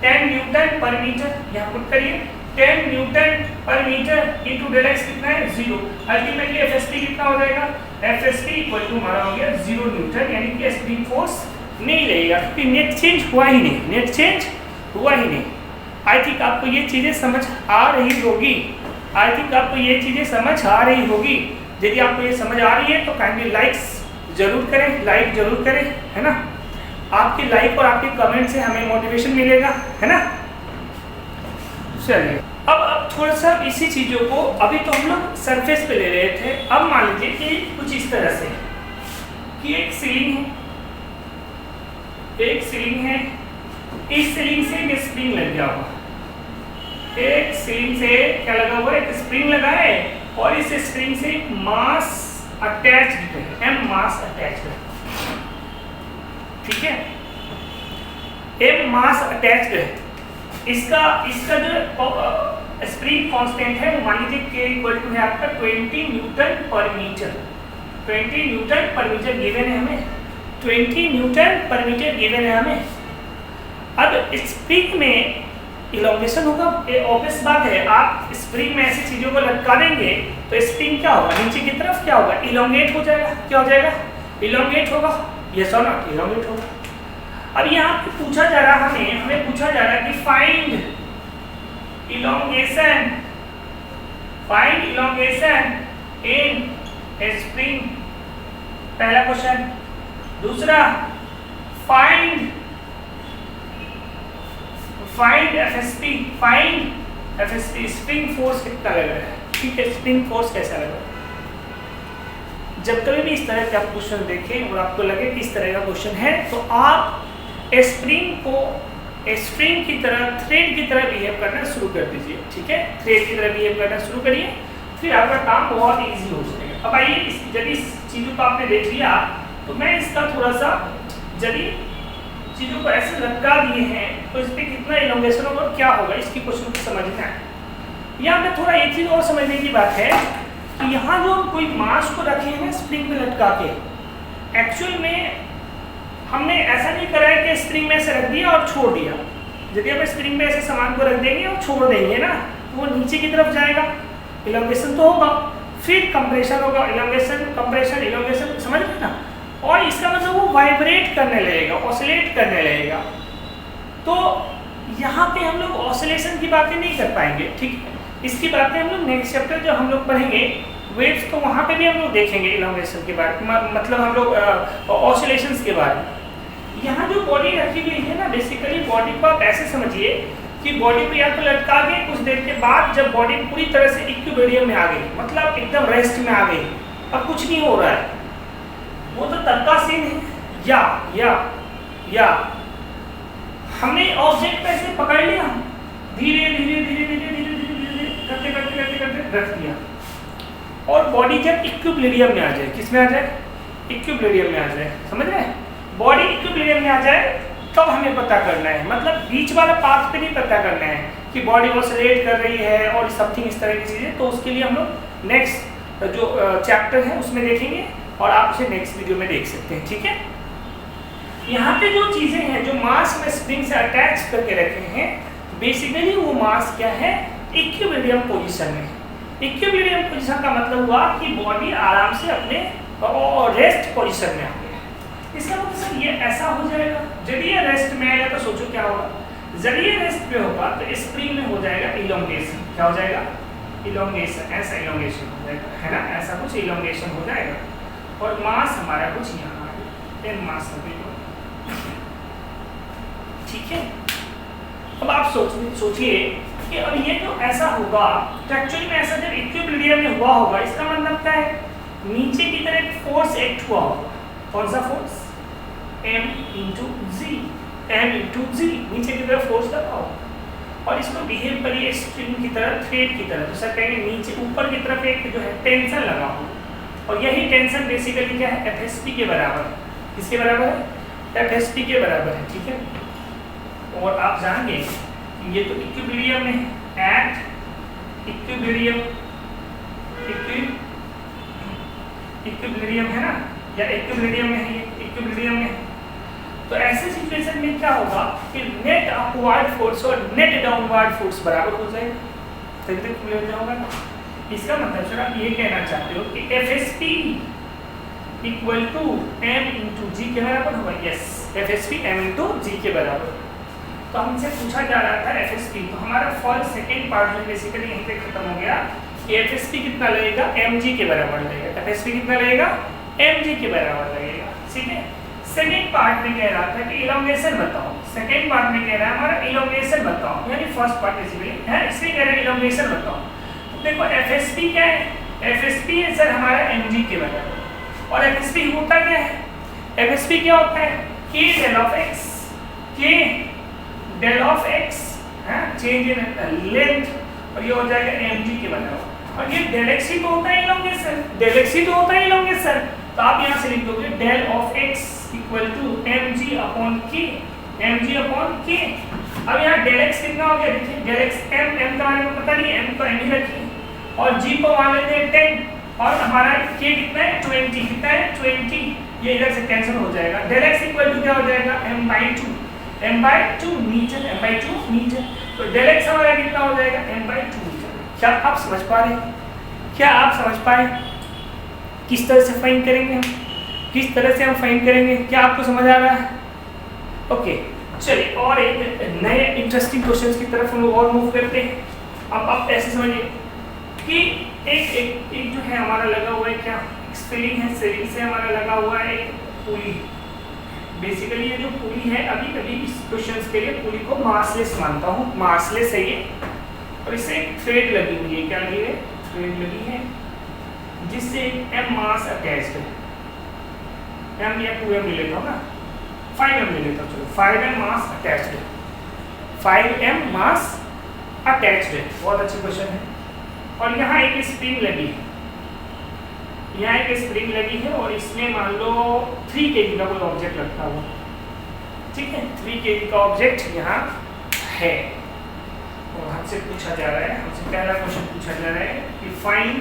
10 न्यूटन पर मीटर, यहाँ पुट करिए 10 न्यूटन पर मीटर इनटू डेल एक्स कितना है 0। अल्टीमेटली एफएसटी कितना हो जाएगा, एफएसटी इक्वल टू हमारा हो गया 0 न्यूटन, यानी कि स्प्रिंग फोर्स नहीं लगेगा क्योंकि नेट चेंज हुआ ही नहीं, नेट चेंज हुआ ही नहीं। आई थिंक आपको ये चीज़ें समझ आ रही होगी, आई थिंक आपको ये चीज़ें समझ आ रही होगी। यदि आपको ये समझ आ रही है तो काइंडली लाइक्स जरूर करें, लाइक जरूर करें, है ना। आपके लाइक और आपके कमेंट से हमें मोटिवेशन मिलेगा, है ना। चलिए अब थोड़ा सा इसी चीज़ों को, अभी तो हम लोग सरफेस पे ले रहे थे, अब मान लीजिए कि कुछ इस तरह से कि एक सीलिंग है, एक सीलिंग है, इस सीलिंग से एक स्प्रिंग लग गया हुआ, एक सीलिंग से क्या लगा हुआ है, एक स्प्रिंग लगा है और इस स्प्रिंग से एक मास अटैच्ड है, एम मास अटैच्ड है, ठीक है, एम मास अटैच्ड है। इसका जो स्प्रिंग कांस्टेंट है वो मान लीजिए के इक्वल टू है आपका 20 न्यूटन पर मीटर, 20 न्यूटन पर मीटर गिवन है हमें, 20 न्यूटन पर मीटर गिवन है हमें। अब स्प्रिंग में इलोंगेशन होगा, ऑब्वियस बात है, आप स्प्रिंग में ऐसी चीज़ों को लटका देंगे तो स्प्रिंग क्या होगा, नीचे की तरफ क्या होगा, इलोंगेट हो जाएगा। क्या हो जाएगा, इलोंगेट होगा, यस और नॉट, इलोंगेट होगा। अब यहाँ पे पूछा जा रहा है, हमें पूछा जा रहा है कि फाइंड इलोंगेशन, फाइंड इलोंगेशन इन ए स्प्रिंग, पहला क्वेश्चन। दूसरा find FST, find FST, spring force कितना लग रहा है, ठीक है, स्प्रिंग फोर्स कैसा लग रहा है। जब कभी भी इस तरह के आप क्वेश्चन देखें और आपको लगे कि इस तरह का क्वेश्चन है तो आप स्प्रिंग को स्प्रिंग की तरह, थ्रेड की तरह बिहेव करना शुरू कर दीजिए, ठीक है, थ्रेड की तरह बिहेव करना शुरू करिए, फिर आपका काम बहुत ईजी हो जाएगा। अब आइए यदि इस चीज़ों को आपने देख लिया तो मैं इसका थोड़ा सा, यदि चीज़ों को ऐसे लटका दिए हैं तो इस पर कितना इलोंगेशन होगा और क्या होगा, इसकी क्वेश्चन को समझना है। यहाँ पे थोड़ा एक चीज़ और समझने की बात है कि यहाँ जो कोई मास को रखे हैं स्प्रिंग में लटका के, एक्चुअल में हमने ऐसा नहीं करा है कि स्प्रिंग में ऐसे रख दिया और छोड़ दिया। यदि आप स्प्रिंग में ऐसे सामान को रख देंगे और छोड़ देंगे ना तो वो नीचे की तरफ जाएगा, इलोंगेशन तो होगा, फिर कंप्रेशन होगा, इलोंगेशन कंप्रेशन इलोंगेशन, समझ रहे ना। और इसका मतलब वो वाइब्रेट करने लगेगा, ऑसिलेट करने लगेगा। तो यहाँ पे हम लोग ऑसिलेशन की बातें नहीं कर पाएंगे, ठीक है, इसकी बातें हम लोग नेक्स्ट चैप्टर जो हम लोग पढ़ेंगे वेव्स, तो वहाँ पे भी हम लोग देखेंगे इलोंगेशन के बारे में, मतलब हम लोग ऑसिलेशंस के बारे में। यहाँ जो बॉडी रखी गई है ना, बेसिकली बॉडी को आप ऐसे समझिए कि बॉडी को या तो लटका के कुछ देर के बाद जब बॉडी पूरी तरह से इक्विलिब्रियम में आ गई, मतलब एकदम रेस्ट में आ गई, अब कुछ नहीं हो रहा है, वो तो तब का सीन है। या हमने ऑब्जेक्ट पे ऐसे पकड़ लिया, धीरे धीरे धीरे धीरे धीरे धीरे धीरे करते करते करते करते रख दिया, और बॉडी जब इक्विलिब्रियम में आ जाए, किस में आ जाए? इक्विलिब्रियम में आ जाए, समझ रहे हैं? बॉडी इक्विलिब्रियम में आ जाए तब हमें पता करना है, मतलब बीच वाला पाथ पे नहीं पता करना है कि बॉडी ऑसिलेट कर रही है और समथिंग इस तरह की चीज़ें। तो उसके लिए हम लोग नेक्स्ट जो चैप्टर है उसमें देखेंगे, और आप उसे नेक्स्ट वीडियो में देख सकते हैं, ठीक है? यहाँ पे जो चीज़ें हैं जो मास में स्प्रिंग से अटैच करके रखे हैं, बेसिकली वो मास क्या है? इक्विलिब्रियम पोजीशन में। इक्विलिब्रियम पोजीशन का मतलब हुआ कि बॉडी आराम से अपने रेस्ट पोजीशन में आ गया। इसका मतलब सर ये ऐसा हो जाएगा, जब ये रेस्ट में आएगा तो सोचो क्या होगा? जब ये रेस्ट पे होगा तो स्प्रिंग में हो जाएगा इलोंगेशन। क्या हो जाएगा? इलोंगेशन, ऐसा इलोंगेशन हो जाएगा, है ना? ऐसा कुछ इलोंगेशन हो जाएगा, और मास हमारा कुछ यहाँ आ गया, एन मास हो गया, ठीक है? अब आप सोचिए कि अब ये जो ऐसा होगा, तो एक्चुअली में ऐसा जब इक्विलिब्रियम में हुआ होगा, इसका मतलब क्या है? नीचे की तरफ फोर्स एक्ट हुआ होगा। कौन सा फोर्स? m इंटू जी, नीचे की तरफ फोर्स लगा हो, और इसको बिहेव करिए स्ट्रिंग की तरह, थ्रेड की तरह। तो सर कहेंगे नीचे ऊपर की तरफ एक जो है टेंशन लगा हो, और यही टेंशन बेसिकली क्या है? FSP के बराबर है। किसके बराबर है? FSP के बराबर है, ठीक है? और आप जानेंगे ये तो इक्विलिब्रियम में एट इक्विलिब्रियम है ना, या इक्विलिब्रियम में है, ये इक्विलिब्रियम में। तो ऐसे सिचुएशन में क्या होगा कि नेट अपवर्ड फोर्स और नेट डाउनवर्ड फोर्स बराबर हो जाएगा, तभी क्लियर जाएगा ना। इसका मतलब सर आप ये कहना चाहते हो कि FSP equal to m into g के बराबर होगा? Yes, FSP m into g के बराबर। तो हमसे पूछा जा रहा था FSP, तो हमारा फर्स्ट सेकेंड पार्ट में बेसिकली यहीं पे खत्म हो गया कि FSP कितना लगेगा? mg के बराबर लगेगा। FSP कितना लगेगा? mg के बराबर लगेगा, ठीक है? सेकेंड पार्ट में कह रहा था कि इलोंगेशन बताओ। सेकेंड पार्ट में कह रहा है हमारा इलोंगेशन बताओ, यानी फर्स्ट पार्ट बेसिकली है, इसलिए कह रहे हैं इलोंगेशन बताओ। तो देखो FSP क्या है? FSP है सर हमारा mg के बराबर, और FSP होता क्या है? FSP क्या होता है? k del of x, k del of x है, चेंज इन लेंथ, और ये हो जाएगा mg के बराबर। और ये del x ही तो होता है इलोंगेशन, del x ही तो होता है इलोंगेशन। तो आप यहाँ से लिख दोगे del of x equal to mg upon k, mg upon k। अब यहाँ del x कितना हो गया? देखिए del x m का हमारे को पता नहीं है, m तो m ही रखिए, और g को मान लेते हैं 10, और हमारा k कितना है? 20। कितना है? 20। ये इधर से कैंसिल हो जाएगा। del x इक्वल टू क्या हो जाएगा? m/2 metre, m/2 metre. तो del x हमारा कितना हो जाएगा? m/2 metre. क्या आप समझ पा रहे हैं? क्या आप समझ पाए किस तरह से फाइंड करेंगे हम? किस तरह से हम फाइंड करेंगे? क्या आपको समझ आ रहा है? ओके, चलिए और एक नए इंटरेस्टिंग क्वेश्चंस की तरफ हम लोग और मूव करते हैं। अब आप ऐसे समझिए कि एक जो है हमारा लगा हुआ है, क्या स्प्रिंग है, स्प्रिंग से हमारा लगा हुआ है एक पुली। बेसिकली ये जो पुली है, अभी कभी इस क्वेश्चंस के लिए पुली को मासलेस मानता हूँ, मासलेस है ये, और इससे एक थ्रेड लगी हुई है। क्या लगी है? थ्रेड लगी है, जिससे m मास अटैच्ड है। m या 2m ले लेता हूँ ना, 5m ले लेता हूँ, चलो 5m मास अटैच्ड है, 5m मास अटैच्ड है। बहुत अच्छी क्वेश्चन है। और यहाँ एक स्प्रिंग लगी है, यहाँ एक स्प्रिंग लगी है, और इसमें मान लो 3 kg का कोई ऑब्जेक्ट रखा हुआ, ठीक है? 3 kg का ऑब्जेक्ट यहाँ है, और हमसे पूछा जा रहा है, हमसे पहला क्वेश्चन पूछा जा रहा है कि find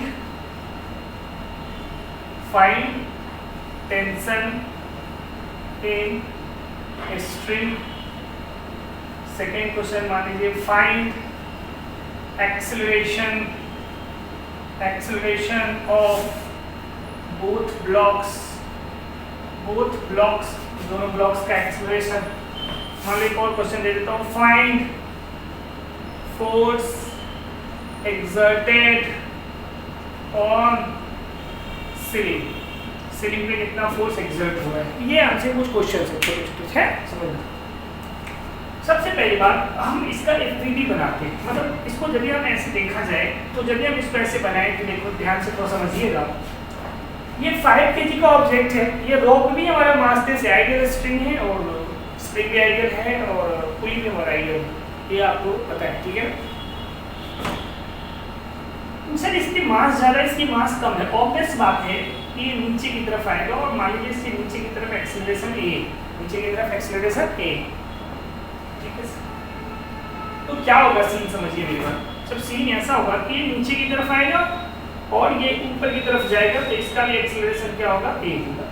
tension in string. Second question मान लीजिए find acceleration of both blocks, दोनों ब्लॉक्स का एक्सेलरेशन। मान लीजिए और क्वेश्चन दे देता हूँ, find force exerted on ceiling पे कितना फोर्स एक्सर्ट हुआ है। ये हमसे कुछ क्वेश्चन है छोटे छोटे, है समझना। सबसे पहली बात हम इसका एक 3D बनाते हैं, मतलब इसको जब हम ऐसे देखा जाए तो जब हम इसको ऐसे बनाए तो देखो ध्यान से थोड़ा समझिएगा ये 5 kg का ऑब्जेक्ट है, ये रॉक भी हमारा मास से आइडियल स्ट्रिंग है और स्प्रिंग भी आइडियल है और पुली भी हमारा आइडियल है, ये आपको पता है, ठीक है। सर इसकी मास ज़्यादा, इसकी मास कम है, ऑब्वियस बात है कि ये नीचे की तरफ आएगा और मान लीजिए इसके नीचे की तरफ एक्सेलरेशन ए, नीचे की तरफ एक्सेलरेशन ए, ठीक है सर। तो क्या होगा सीन समझिए मेरी बात, जब सीन ऐसा होगा कि ये नीचे की तरफ आएगा और ये ऊपर की तरफ जाएगा तो इसका भी एक्सेलरेशन क्या होगा, ए होगा।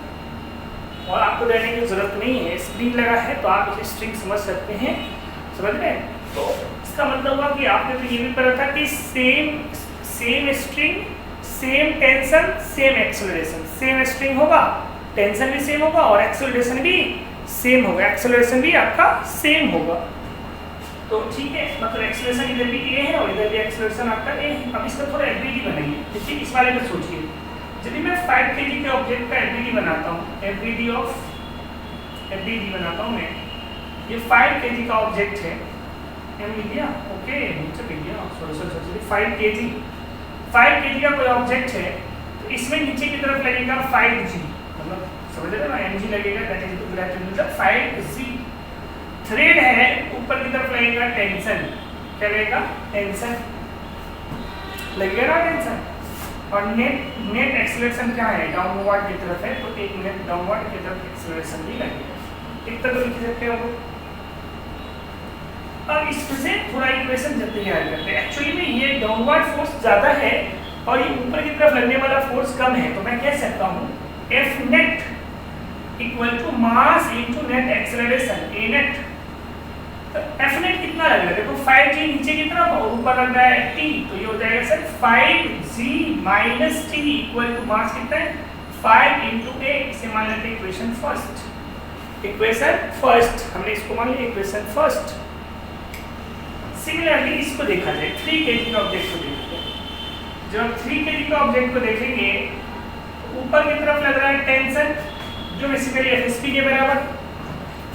और आपको देने की जरूरत नहीं है, स्प्रिंग लगा है तो आप इसे स्ट्रिंग समझ सकते हैं, समझ रहे हैं। तो इसका मतलब हुआ कि आपने तो ये भी पता था कि same string same tension same acceleration, same string होगा, टेंशन भी सेम होगा और एक्सेलरेशन भी सेम होगा, एक्सेलरेशन भी आपका सेम होगा। तो ठीक है, मतलब एक्सेलरेशन इधर भी ए है और इधर भी एक्सेलरेशन आपका ए है। अब इसका थोड़ा एफबीडी बनाइए, देखिए इस वाले में सोचिए, यदि मैं 5 kg के ऑब्जेक्ट का एफबीडी बनाता हूँ, एफबीडी बनाता हूँ मैं, ये 5 kg का ऑब्जेक्ट है, एम लिख दिया, ओके नीचे लिख दिया, सॉरी 5 kg का कोई ऑब्जेक्ट है तो इसमें नीचे की तरफ लगेगा 5g, मतलब समझ रहे हो ना, mg लगेगा, दैट इज मतलब 5g। थ्रेड है, ऊपर की तरफ लगेगा टेंशन, क्या लगेगा, टेंशन लगेगा ना, टेंशन। और नेट एक्सेलरेशन क्या है, डाउनवर्ड की तरफ है, तो एक नेट डाउनवर्ड की तरफ एक्सेलरेशन भी लगेगा। एक तरह लिख सकते हो। अब इससे थोड़ा इक्वेशन जल्दी याद करते हैं। एक्चुअली में ये डाउनवर्ड फोर्स ज़्यादा है और ये ऊपर की तरफ लगने वाला फोर्स कम है, तो मैं कह सकता हूँ F net equal to mass into net acceleration a net. तो एफ नेट कितना लग रहा है, देखो 5g नीचे की तरफ और ऊपर लग रहा है t, तो ये हो जाएगा sir 5g minus t equal to mass कितना है 5 इंटू ए। इसे मान लेते हैं इक्वेशन फर्स्ट, हमने इसको मान लिया इक्वेशन फर्स्ट। सिमिलरली इसको देखा जाए, 3 kg का ऑब्जेक्ट को देखते हैं। जब 3 kg का ऑब्जेक्ट को देखेंगे तो ऊपर की तरफ लग रहा है टेंशन, जो बेसिकली एफएसपी के बराबर,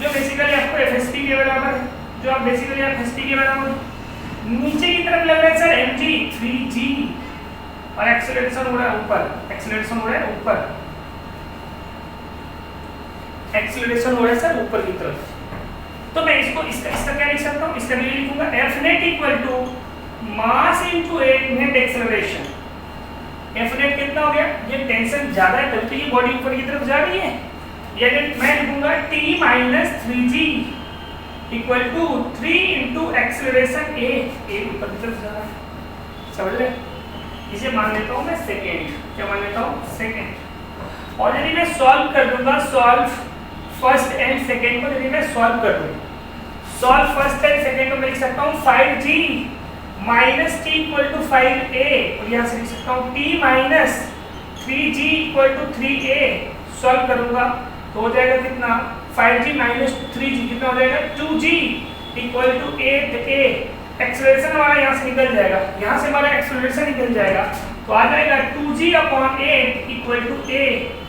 जो बेसिकली आपको एफएसपी के बराबर है, जो आप बेसिकली एफएसपी के बराबर। नीचे की तरफ लग रहा है सर mg 3g और एक्सेलरेशन हो रहा है ऊपर, एक्सेलरेशन हो रहा है ऊपर, एक्सेलरेशन हो रहा है सर ऊपर की तरफ। तो मैं इसको इसका क्या लिख सकता हूँ, इसका भी लिखूंगा F net equal to mass into net acceleration. F net कितना हो गया, ये टेंशन ज्यादा है तब तो ये बॉडी ऊपर की तरफ जा रही है, यानी मैं लिखूंगा t minus 3g equal to 3 into acceleration a ऊपर की तरफ जा रहा है, समझ रहे। इसे मान लेता हूँ मैं सेकेंड, क्या मान लेता हूँ सेकेंड। और यदि मैं सॉल्व कर दूंगा, सॉल्व फर्स्ट एंड सेकेंड को यदि मैं सॉल्व कर दूँ, सॉल्व फर्स्ट एंड सेकेंड को मैं लिख सकता हूँ 5g minus T equal to 5a, और यहाँ से लिख सकता हूँ t minus 3g equal to 3a। Solve करूंगा तो हो जाएगा कितना, 5g माइनस 3g कितना हो जाएगा 2g equal to 8a। Acceleration हमारा यहाँ से निकल जाएगा, यहाँ से हमारा एक्सेलरेशन निकल जाएगा तो आ जाएगा 2g upon 8 equal to a,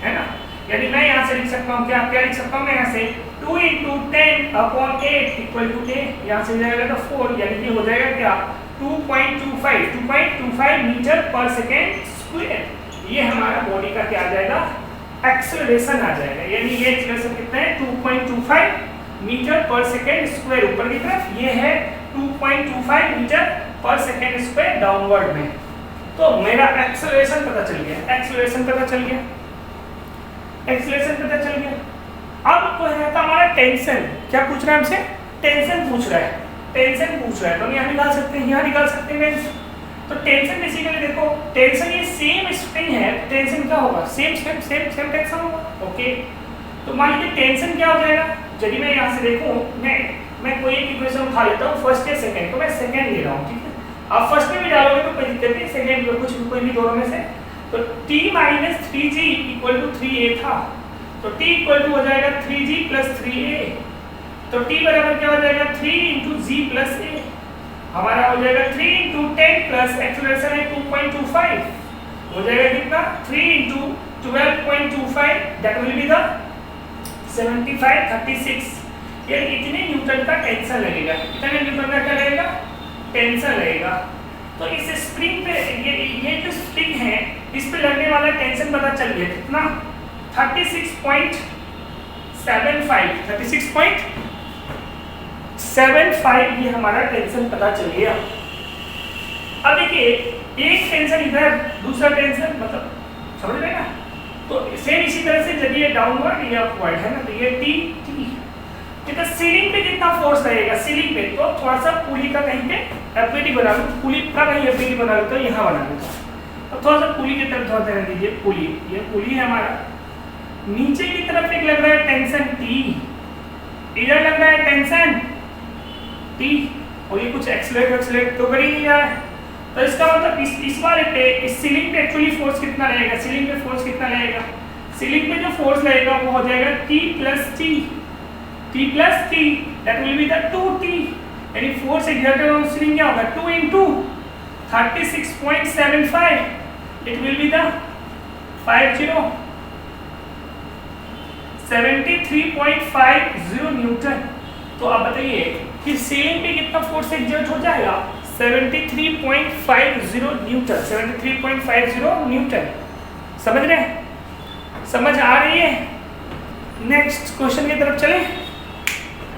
है ना। यानी मैं यहाँ से लिख सकता हूँ, क्या लिख सकता हूँ मैं यहाँ से 2 into 10 upon 8 equal to a, यहाँ से जाएगा तो 4, यानी कि हो जाएगा क्या 2.25 मीटर पर सेकेंड स्क्वायर। ये हमारा बॉडी का क्या आ जाएगा, एक्सेलरेशन आ जाएगा। यानी ये एक्सेलरेशन कितना है 2.25 मीटर पर सेकेंड स्क्वायर ऊपर की तरफ, ये है 2.25 मीटर पर सेकेंड स्क्वायर डाउनवर्ड में। तो मेरा एक्सेलरेशन पता चल गया, एक्सेलरेशन पता चल गया। अब कोई रहता हमारा टेंशन, क्या पूछ रहा है हमसे, टेंशन पूछ रहा है, तो हम यहाँ निकाल सकते हैं, यहाँ निकाल सकते हैं। तो टेंशन बेसिकली देखो, टेंशन ये सेम स्प्रिंग है, टेंशन क्या होगा, सेम टेंशन होगा, ओके। तो मान लीजिए टेंशन क्या हो जाएगा, यदि मैं यहाँ से देखूँ, मैं कोई एक इक्वेशन उठा लेता हूँ फर्स्ट या सेकंड, तो मैं सेकंड ले रहा हूँ, ठीक है। आप फर्स्ट में भी डालोगे तो कोई दिक्कत नहीं, सेकंड में कुछ कोई भी दोनों में से। तो t minus 3g equal to 3a था, तो t इक्वल टू हो जाएगा 3g प्लस 3a। तो t बराबर क्या हो जाएगा 3 इंटू जी प्लस a, हमारा हो जाएगा 3 इंटू 10 प्लस एक्सेलरेशन है 2.25, हो जाएगा कितना 3 into 12.25, that will be the 36। ये इतने न्यूटन का टेंशन लगेगा, कितने न्यूटन का क्या लगेगा, टेंशन लगेगा। तो इस स्प्रिंग पे ये जो स्प्रिंग है इस पे लगने वाला टेंशन पता चल गया कितना 36.75 ये हमारा टेंशन पता चल गया। अब देखिए एक टेंशन इधर दूसरा टेंशन मतलब समझ रहे ना, तो सेम इसी तरह से जब ये डाउनवर्ड ये अपवर्ड है ना, तो ये टी कितना सीलिंग पे कितना फोर्स लगेगा सीलिंग पे, तो थोड़ा सा पुली का कहीं पे एफबीटी बना लो, पुली का कहीं एफबीटी बना लो तो यहाँ बना लो, तो थोड़ा सा पुली की तरफ थोड़ा ध्यान दीजिए। पुली ये पुली है हमारा, नीचे की तरफ एक लग रहा है टेंशन टी, इधर लग रहा है टेंशन टी, और ये कुछ एक्सलेट तो कर ही नहीं रहा है, तो इसका मतलब इस वाले पे इस सीलिंग पे एक्चुअली फोर्स कितना रहेगा, सीलिंग पे फोर्स कितना रहेगा, सीलिंग पे जो फोर्स लगेगा वो हो जाएगा T plus T that will be the 2T, यानी फोर्स एक्सर्टेड ऑन सीलिंग क्या होगा 2 into 36.75 it will be the 73.50 Newton. तो आप बताइए कि सीलिंग पे कितना फोर्स एक्सर्ट हो जाएगा 73.50 न्यूटन, 73.50 न्यूटन। समझ रहे हैं, समझ आ रही है? नेक्स्ट क्वेश्चन की तरफ चले,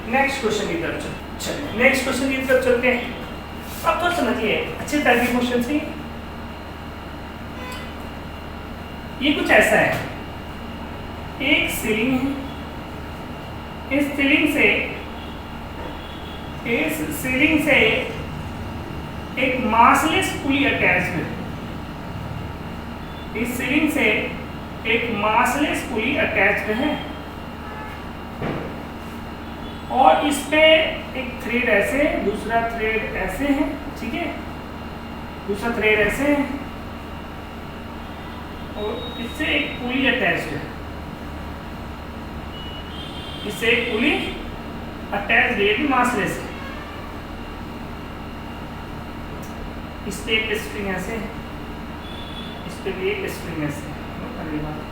नेक्स्ट क्वेश्चन की तरफ चले, नेक्स्ट क्वेश्चन की तरफ चलते हैं। अब तो समझिए अच्छे टाइप के क्वेश्चन से, ये कुछ ऐसा है, एक सीलिंग है, इस सीलिंग से एक मासलेस पुली अटैच्ड है, इस सीलिंग से एक मासलेस पुली अटैच्ड है, और इस पे एक थ्रेड ऐसे, दूसरा थ्रेड ऐसे है, ठीक है, दूसरा थ्रेड ऐसे है, और इससे एक पुली अटैच्ड है, इससे एक पुली अटैच्ड है, ये भी मासलेस है, इस पे एक स्प्रिंग ऐसे है, इस पे भी एक स्प्रिंग ऐसे है,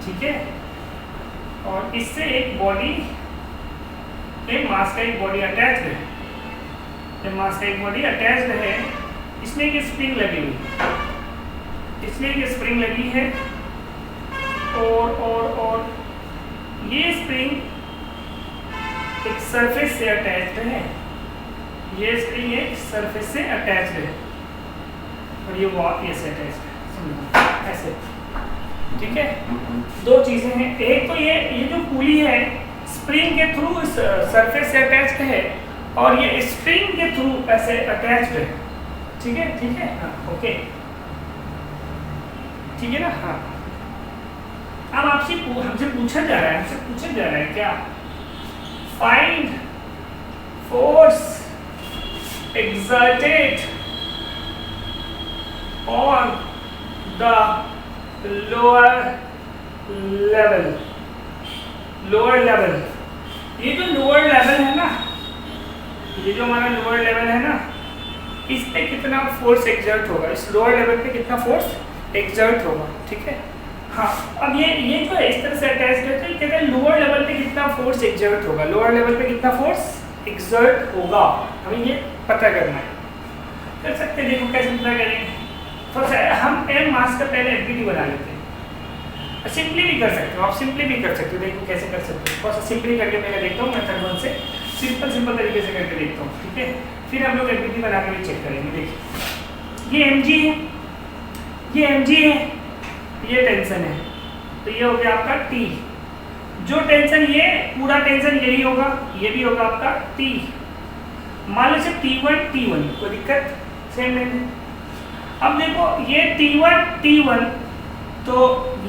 ठीक है, और इससे एक बॉडी, एक मास का एक बॉडी अटैच्ड है, एक मास का एक बॉडी अटैच्ड है, इसमें एक स्प्रिंग लगी हुई, इसमें एक स्प्रिंग लगी है, और ये स्प्रिंग एक सरफेस से अटैच्ड है, ये स्प्रिंग एक सरफेस से अटैच्ड है, और ये वॉल ये से अटैच्ड है, ऐसे, ठीक है। दो चीजें हैं, एक तो ये जो पुली है स्प्रिंग के थ्रू सरफेस से अटैच्ड है, और ये स्प्रिंग के थ्रू ऐसे अटैच्ड है, ठीक है, ठीक है, हाँ, ओके, ठीक है ना, हाँ। अब हमसे पूछा जा रहा है क्या, find force exerted on the lower level, ये जो लोअर लेवल है ना, ये जो हमारा लोअर लेवल है ना, इस पे कितना फोर्स एक्सर्ट होगा, इस लोअर लेवल पे कितना फोर्स एक्सर्ट होगा, ठीक है, हाँ। अब ये जो है इस तरह से अटैच्ड है, तो कहते हैं लोअर लेवल पे कितना फोर्स एक्सर्ट होगा, लोअर लेवल पे कितना फोर्स एक्सर्ट होगा, हमें ये पता करना है। कर सकते हैं, देखो कैसे पता करेंगे, थोड़ा सा हम एम मास का पहले एफबीटी बना लेते हैं, सिंपली भी कर सकते हो आप, सिंपली भी कर सकते हो, देखो कैसे कर सकते हो, थोड़ा सा सिंपली करके मैं देखता हूँ, मेथड 1 से सिंपल तरीके से करके देखता हूँ, ठीक है, फिर हम लोग एफबीटी बना के भी चेक करेंगे। देखिए ये mg है, ये mg है, ये टेंशन है, तो ये हो गया आपका T, जो टेंशन ये पूरा टेंशन यही होगा, ये भी होगा आपका T, मान लो सिर्फ T1 कोई दिक्कत सेम नहीं है। अब देखो ये T1 तो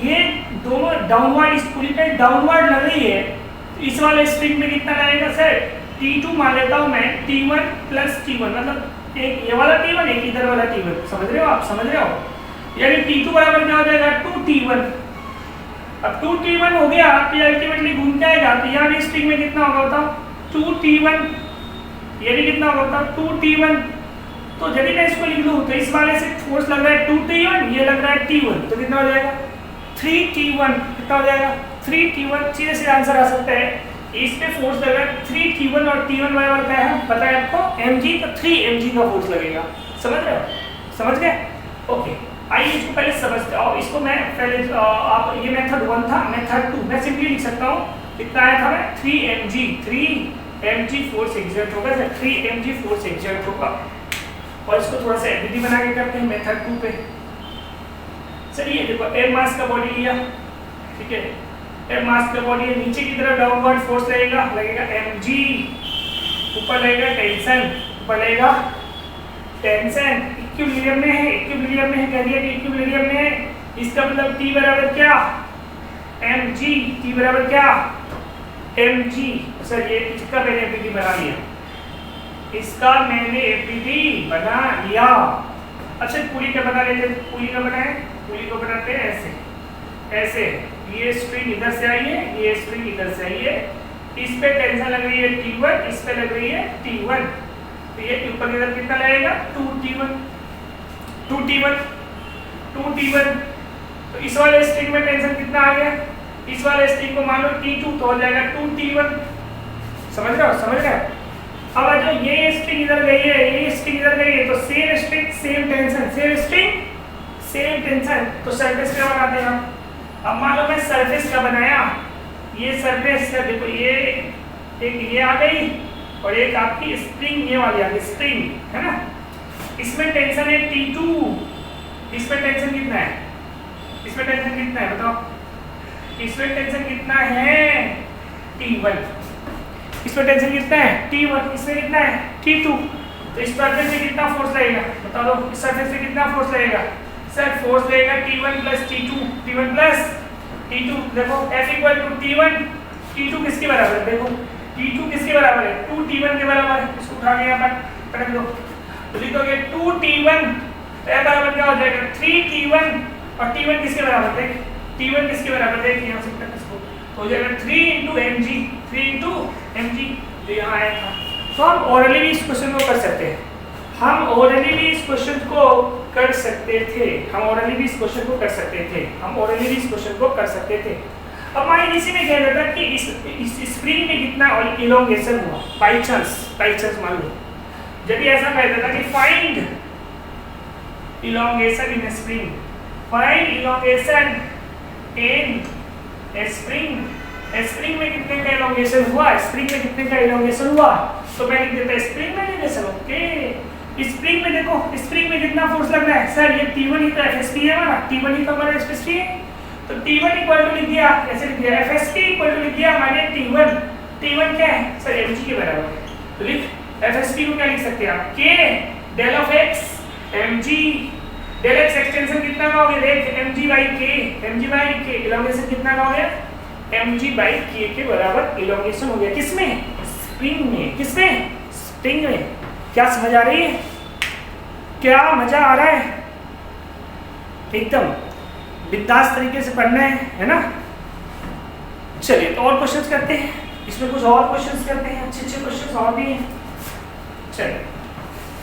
ये दोनों डाउनवर्ड, इस पुली पे डाउनवर्ड लग रही है, तो इस वाले स्प्रिंग में कितना लगेगा सर, T2 मान लेता हूँ मैं, T1 प्लस T1, मतलब एक ये वाला T1 एक इधर वाला T1, समझ रहे हो आप, समझ रहे हो, यानी T2 बराबर क्या हो जाएगा 2T1। अब 2T1 हो गया तो ये अल्टीमेटली घूम के आएगा, तो यहाँ भी स्प्रिंग में कितना होगा बताओ 2T1, ये भी कितना होगा बताओ 2T1। तो यदि मैं इसको लिख लूँ तो इस वाले से फोर्स लग रहा है 2T1, ये लग रहा है T1, तो कितना हो जाएगा 3T1, कितना हो जाएगा 3T1, सीधे से आंसर आ सकता है, इस पे फोर्स लग रहा है 3T1 और T1 बराबर क्या है पता है आपको mg, तो 3 mg का फोर्स लगेगा, समझ रहे हो, समझ गए, ओके। आइए इसको पहले समझते हैं। और इसको मैं पहले आप ये मेथड 1 था, मेथड 2 मैं सिंपली लिख सकता हूँ। कितना आया था मैं 3mg फोर्स एक्सर्ट होगा सर, 3mg फोर्स एक्सर्ट होगा। और इसको थोड़ा सा एबिलिटी बना के करते हैं मेथड 2 पे। सर ये देखो एम मास का बॉडी लिया, ठीक है, एम मास का बॉडी है, नीचे की तरफ डाउनवर्ड फोर्स लगेगा mg, ऊपर लगेगा टेंशन, ऊपर लगेगा टेंशन, इक्विलिब्रियम में है, इक्विलिब्रियम में है, कह दिया कि इक्विलिब्रियम में है। इसका मतलब T बराबर क्या mg, T बराबर क्या mg। सर ये इसका मैंने एपीटी बना लिया, इसका मैंने एपीटी बना लिया। अच्छा पुली का बना लेते हैं, पुली का बनाए, पुली को बनाते हैं ऐसे ऐसे, ये स्ट्रिंग इधर से आई है, ये स्ट्रिंग इधर से आई है, इस पे टेंशन लग रही है T1, इस पे लग रही है T1, तो ये ऊपर की तरफ कितना लगेगा 2T1, 2T1, 2T1। तो इस वाले स्ट्रिंग में टेंशन कितना आ गया, इस वाले स्ट्रिंग को मान लो T2, तो हो जाएगा 2T1। समझ रहे हो, समझ रहे हो। अब आ जाओ, ये स्ट्रिंग इधर गई है, ये स्ट्रिंग इधर गई है, तो same string same tension, same string same tension, तो सरफेस क्या बनाते हैं हम। अब मान लो मैं सरफेस का बनाया, ये सरफेस है, देखो ये एक ये आ गई और एक आपकी स्प्रिंग ये वाली आ गई, स्प्रिंग है ना। इसमें टेंशन है T2, इसमें टेंशन कितना है, इसमें टेंशन कितना है बताओ, इसमें टेंशन कितना है T1, इसमें टेंशन कितना है T1, इसमें कितना है T2। तो इस सरफेस से कितना फोर्स लगेगा बता दो, इस सरफेस से कितना फोर्स लगेगा सर, फोर्स लगेगा T1 plus T2, T1 plus T2। देखो F equal to T1, T2 किसके बराबर है, देखो T2 किसके बराबर है 2T1 के बराबर है। इसको उठा के यहाँ पर रख दो, तो लिखोगे 2T1, F बराबर क्या हो जाएगा 3T1, और T1 किसके बराबर देख, T1 किसके बराबर देख यहाँ से तक इसको, तो हो जाएगा 3 into mg, तो यहाँ आया था। तो हम ओरली भी इस क्वेश्चन को कर सकते हैं, हम ओरली भी इस क्वेश्चन को कर सकते थे, हम ओरली भी इस क्वेश्चन को कर सकते थे, हम ओरली भी इस क्वेश्चन को कर सकते थे। अब मान इसी में कह देता कि इस स्प्रिंग में कितना इलोंगेशन हुआ, बाई चांस मान लो यदि ऐसा कह देता कि फाइंड इलोंगेशन इन स्प्रिंग, फाइंड इलोंगेशन इन स्प्रिंग, स्प्रिंग में कितने का इलोंगेशन हुआ, स्प्रिंग में कितने का इलोंगेशन हुआ, तो मैं लिख देता स्प्रिंग में इलोंगेशन। ओके, स्प्रिंग में देखो, स्प्रिंग में कितना फोर्स लग रहा है सर, ये T1 ही तो FSP है हमारा, T1 ही तो हमारा FSP है, तो T1 इक्वल टू लिख दिया, ऐसे लिख दिया FSP इक्वल टू लिख दिया माने T1, T1 क्या है सर mg के बराबर है, तो लिख FSP को क्या लिख सकते हैं आप k del of x mg, del x extension कितना का हो गया देख mg by k, इलोंगेशन कितना का हो गया mg by k के बराबर इलोंगेशन हो गया, किसमें स्प्रिंग में, किसमें स्प्रिंग में। क्या समझ आ रही है, क्या मजा आ रहा है, एकदम बिंदास तरीके से पढ़ना है ना। चलिए तो और क्वेश्चंस करते हैं, इसमें कुछ और क्वेश्चंस करते हैं, अच्छे क्वेश्चंस और भी हैं।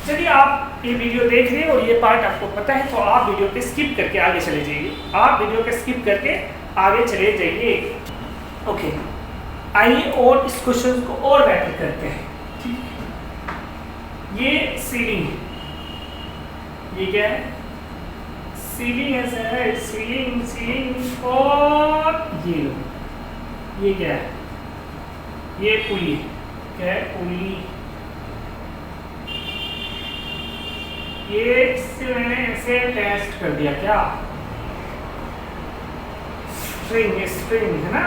चलिए आप ये वीडियो देख रहे हैं और ये पार्ट आपको पता है, तो आप वीडियो पे स्किप करके आगे चले जाइए, आप वीडियो पे स्किप करके आगे चले जाइए। ओके, आइए और इस क्वेश्चन को और बेटर करते हैं। ठीक है, ये सीलिंग है, ये क्या है सीलिंग है सर, सीलिंग और ये लो, ये क्या है, ये पुली है, क्या है पुली, ये इससे मैंने ऐसे टेस्ट कर दिया, क्या स्ट्रिंग है ना,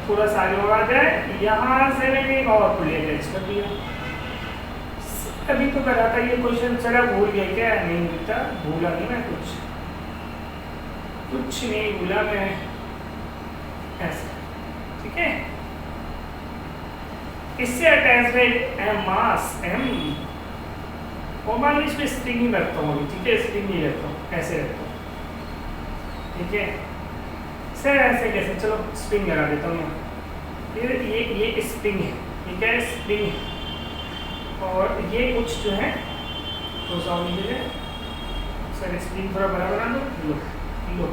थोड़ा सा आगे बढ़ा जाए, यहाँ से मैंने एक और पुली अटैच कर दिया। अभी तो करा था ये क्वेश्चन, चला भूल गया क्या, नहीं भूलता, भूला नहीं मैं, कुछ नहीं भूला मैं, ऐसे ठीक है। इससे अटैच है एम मास एम, और मान लीजिए इसमें स्प्रिंग ही रखता हूँ अभी, ठीक है, स्प्रिंग नहीं रखता हूँ, ऐसे रखता हूँ, ठीक है सर, ऐसे कैसे, चलो स्प्रिंग लगा देता हूँ यहाँ, ये स्प्रिंग है, ठीक है स्प्रिंग है, और ये कुछ जो है तो सॉल्व लीजिए सर, स्प्रिंग थोड़ा बड़ा बना दो, लो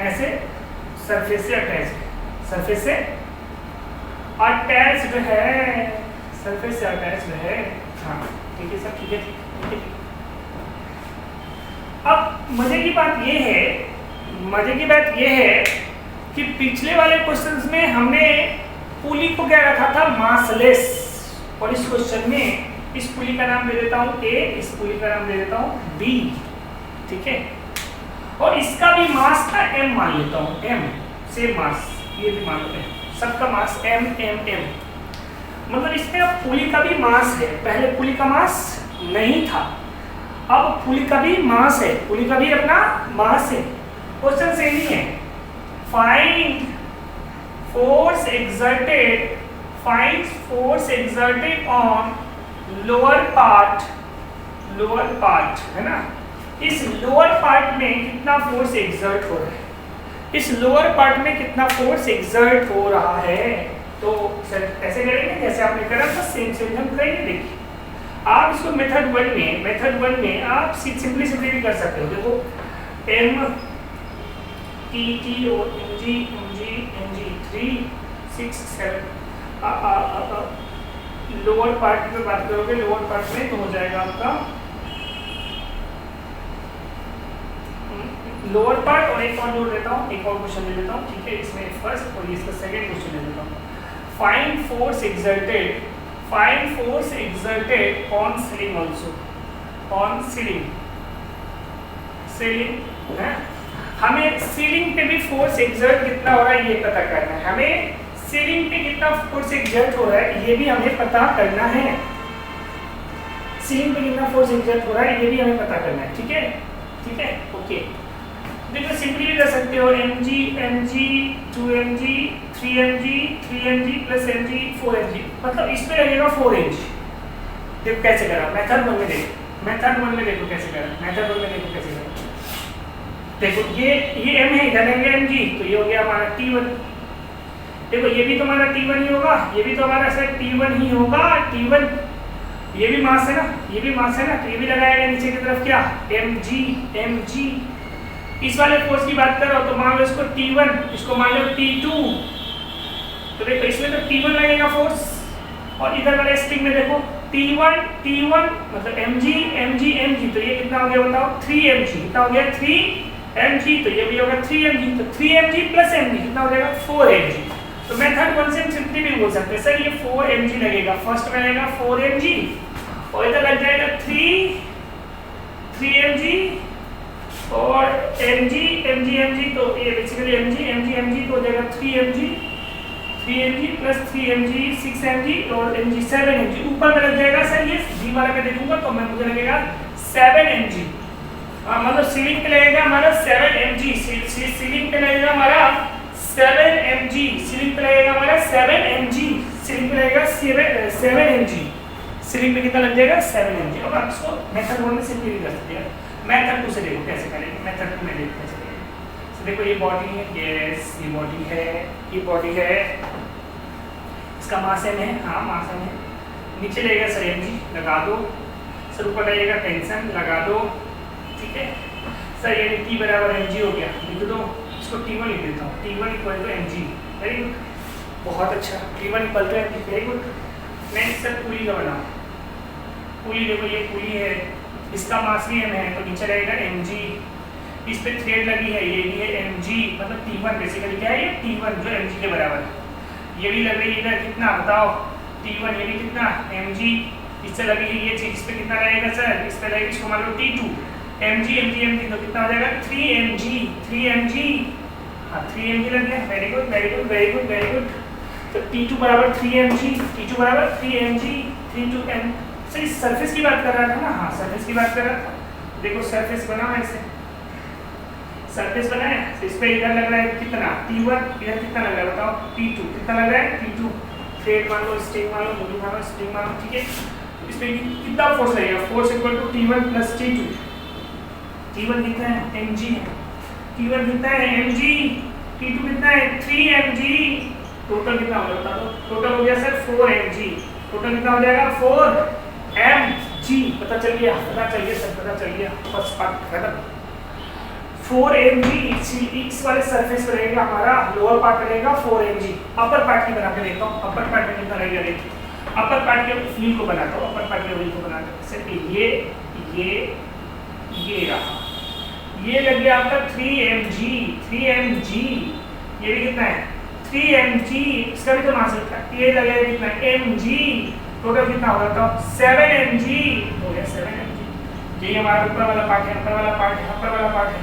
ऐसे सरफेस से अटैच है, सरफेस से अटैच्ड है, सरफेस से अटैच्ड है, हाँ ठीक है सर, ठीक है। अब मजे की बात ये है कि पिछले वाले क्वेश्चंस में हमने पुली को क्या रखा था, मासलेस, और इस क्वेश्चन में इस पुली का नाम दे देता हूं A, इस पुली का नाम दे देता हूं B, ठीक है। और इसका भी मास का M मान लेता हूं, M सेम मास, ये भी मान लेते हैं, सबका मास M M M, मतलब इसमें अब पुली का भी मास है, पहले पुली का मास नहीं था, अब पुली का भी मास है, पुली का भी अपना मास है। क्वेश्चन सेम ही है, find force exerted on lower part है ना, इस लोअर पार्ट में कितना फोर्स एग्जर्ट हो रहा है, इस लोअर पार्ट में कितना फोर्स एग्जर्ट हो रहा है। तो सर ऐसे करेंगे जैसे आपने करा था, सेम हम करेंगे। देखिए आप इसको मेथड वन में आप सिंपली भी कर सकते हो। देखो M T T और mg 3 6 7, लोअर पार्ट में बात करोगे, लोअर पार्ट में तो हो जाएगा आपका लोअर पार्ट, और एक और जोड़ देता हूँ, एक और क्वेश्चन ले लेता हूँ, ठीक है। इसमें फर्स्ट और इसका सेकंड क्वेश्चन ले लेता हूँ। Find force exerted on ceiling also, on ceiling है, हमें सीलिंग पे भी फोर्स एग्जर्ट कितना हो रहा है ये पता करना है, हमें सीलिंग पे कितना फोर्स एग्जर्ट हो रहा है ये भी हमें पता करना है, सीलिंग पे कितना फोर्स एग्जर्ट हो रहा है ये भी हमें पता करना है, ठीक है, ओके। देखो सिंपली भी कर सकते हो, mg 2mg 3mg plus mg 4mg, मतलब इस पे लगेगा 4mg। देखो कैसे करा, मेथड वन में देखो कैसे करा, देखो ये m है, इधर लेंगे mg, तो ये हो गया हमारा t1। देखो ये भी तो हमारा t1 ही होगा, ये भी तो हमारा सर t1 ही होगा, t1 ये भी मास है ना, तो ये भी लगाएगा नीचे की तरफ क्या, mg। इस वाले फोर्स की बात करो तो मान लो इसको T1, इसको मान लो T2, तो देखो इसमें तो T1 लगेगा फोर्स, और इधर वाले स्ट्रिंग में देखो T1 मतलब mg, तो ये कितना हो गया बताओ, 3mg, कितना हो गया 3mg, तो ये भी होगा 3mg, तो 3mg प्लस mg कितना हो जाएगा 4mg। तो मेथड वन से सिंपली भी बोल सकते हैं सर ये 4mg लगेगा, फर्स्ट में लगेगा 4mg और इधर लग जाएगा 3mg और mg, तो ये बेसिकली mg तो हो जाएगा 3mg प्लस 3mg 6mg और mg 7mg, ऊपर में लग जाएगा सर ये d वाला में देखूंगा तो मैं मुझे लगेगा 7mg, मतलब सीलिंग पे लगेगा हमारा 7mg, सीलिंग पे लगेगा हमारा 7mg, सीलिंग पे लगेगा हमारा 7mg, सीलिंग पे लगेगा 7mg, सीलिंग पे कितना लग जाएगा 7mg। अब आप इसको मेथड वन में सिंपली कर सकते हैं, मेथड टू से देखो कैसे करेंगे, मेथड टू में देखो कैसे करेंगे। तो देखो ये बॉडी है, यस ये बॉडी है, इसका मास m है, हाँ मास m है, नीचे लगेगा सर mg लगा दो, सर ऊपर लगेगा टेंशन लगा दो, ठीक है सर, यानी T बराबर mg हो गया, लिख दो, इसको T1 लिख देता हूँ, T1 equal to mg, very good, बहुत अच्छा, T1 equal to mg, very good. Next sir pulley का बनाओ, पुली देखो ये पुली है, इसका मास भी m है तो नीचे रहेगा mg, इस पे थ्रेड लगी है ये भी है mg, मतलब T1 बेसिकली क्या है ये T1 जो mg के बराबर है, ये भी लग रही है इधर कितना बताओ T1, ये भी कितना mg, इससे लगी है ये चीज, इस पे कितना रहेगा सर, इस पे लगेगा इसको मान लो T2, mg तो कितना हो जाएगा 3mg, हाँ 3mg लग गया, वेरी गुड। तो T2 बराबर 3mg, T2 m, सर इस सरफेस की बात कर रहा था ना, हाँ सरफेस की बात कर रहा था, देखो सरफेस बना है, इसे सरफेस बनाया, इस पे इधर लग रहा है कितना T1, इधर कितना लग रहा है बताओ T2, कितना लग रहा है T2, थ्रेड मान लो, स्ट्रिंग मान लो, मूवी मान लो, स्ट्रिंग मान लो, ठीक है। इस पे कितना फोर्स लगेगा, force equal to T1 plus T2, T1 कितना है mg है, T1 कितना है mg, T2 कितना है 3mg, टोटल कितना हो गया बता दो, टोटल हो गया सर 4mg, टोटल कितना हो जाएगा 4mg, पता चल गया, फर्स्ट पार्ट खत्म। 4mg इस वाले सरफेस पे रहेगा हमारा, लोअर पार्ट रहेगा 4mg, अपर पार्ट की बना के देखता हूँ, अपर पार्ट में कितना रहेगा देखिए, अपर पार्ट के व्हील को बनाता हूँ, अपर पार्ट के व्हील को बनाते हैं, ये रहा, ये लग गया आपका 3mg, 3mg। ये भी कितना है 3mg, इसका भी तो मान सकता है। ये लगेगा कितना mg, टोटल कितना होगा तो 7mg हो गया 7mg। ये हमारा ऊपर वाला पार्ट है, अपर वाला पार्ट है, अपर वाला पार्ट है।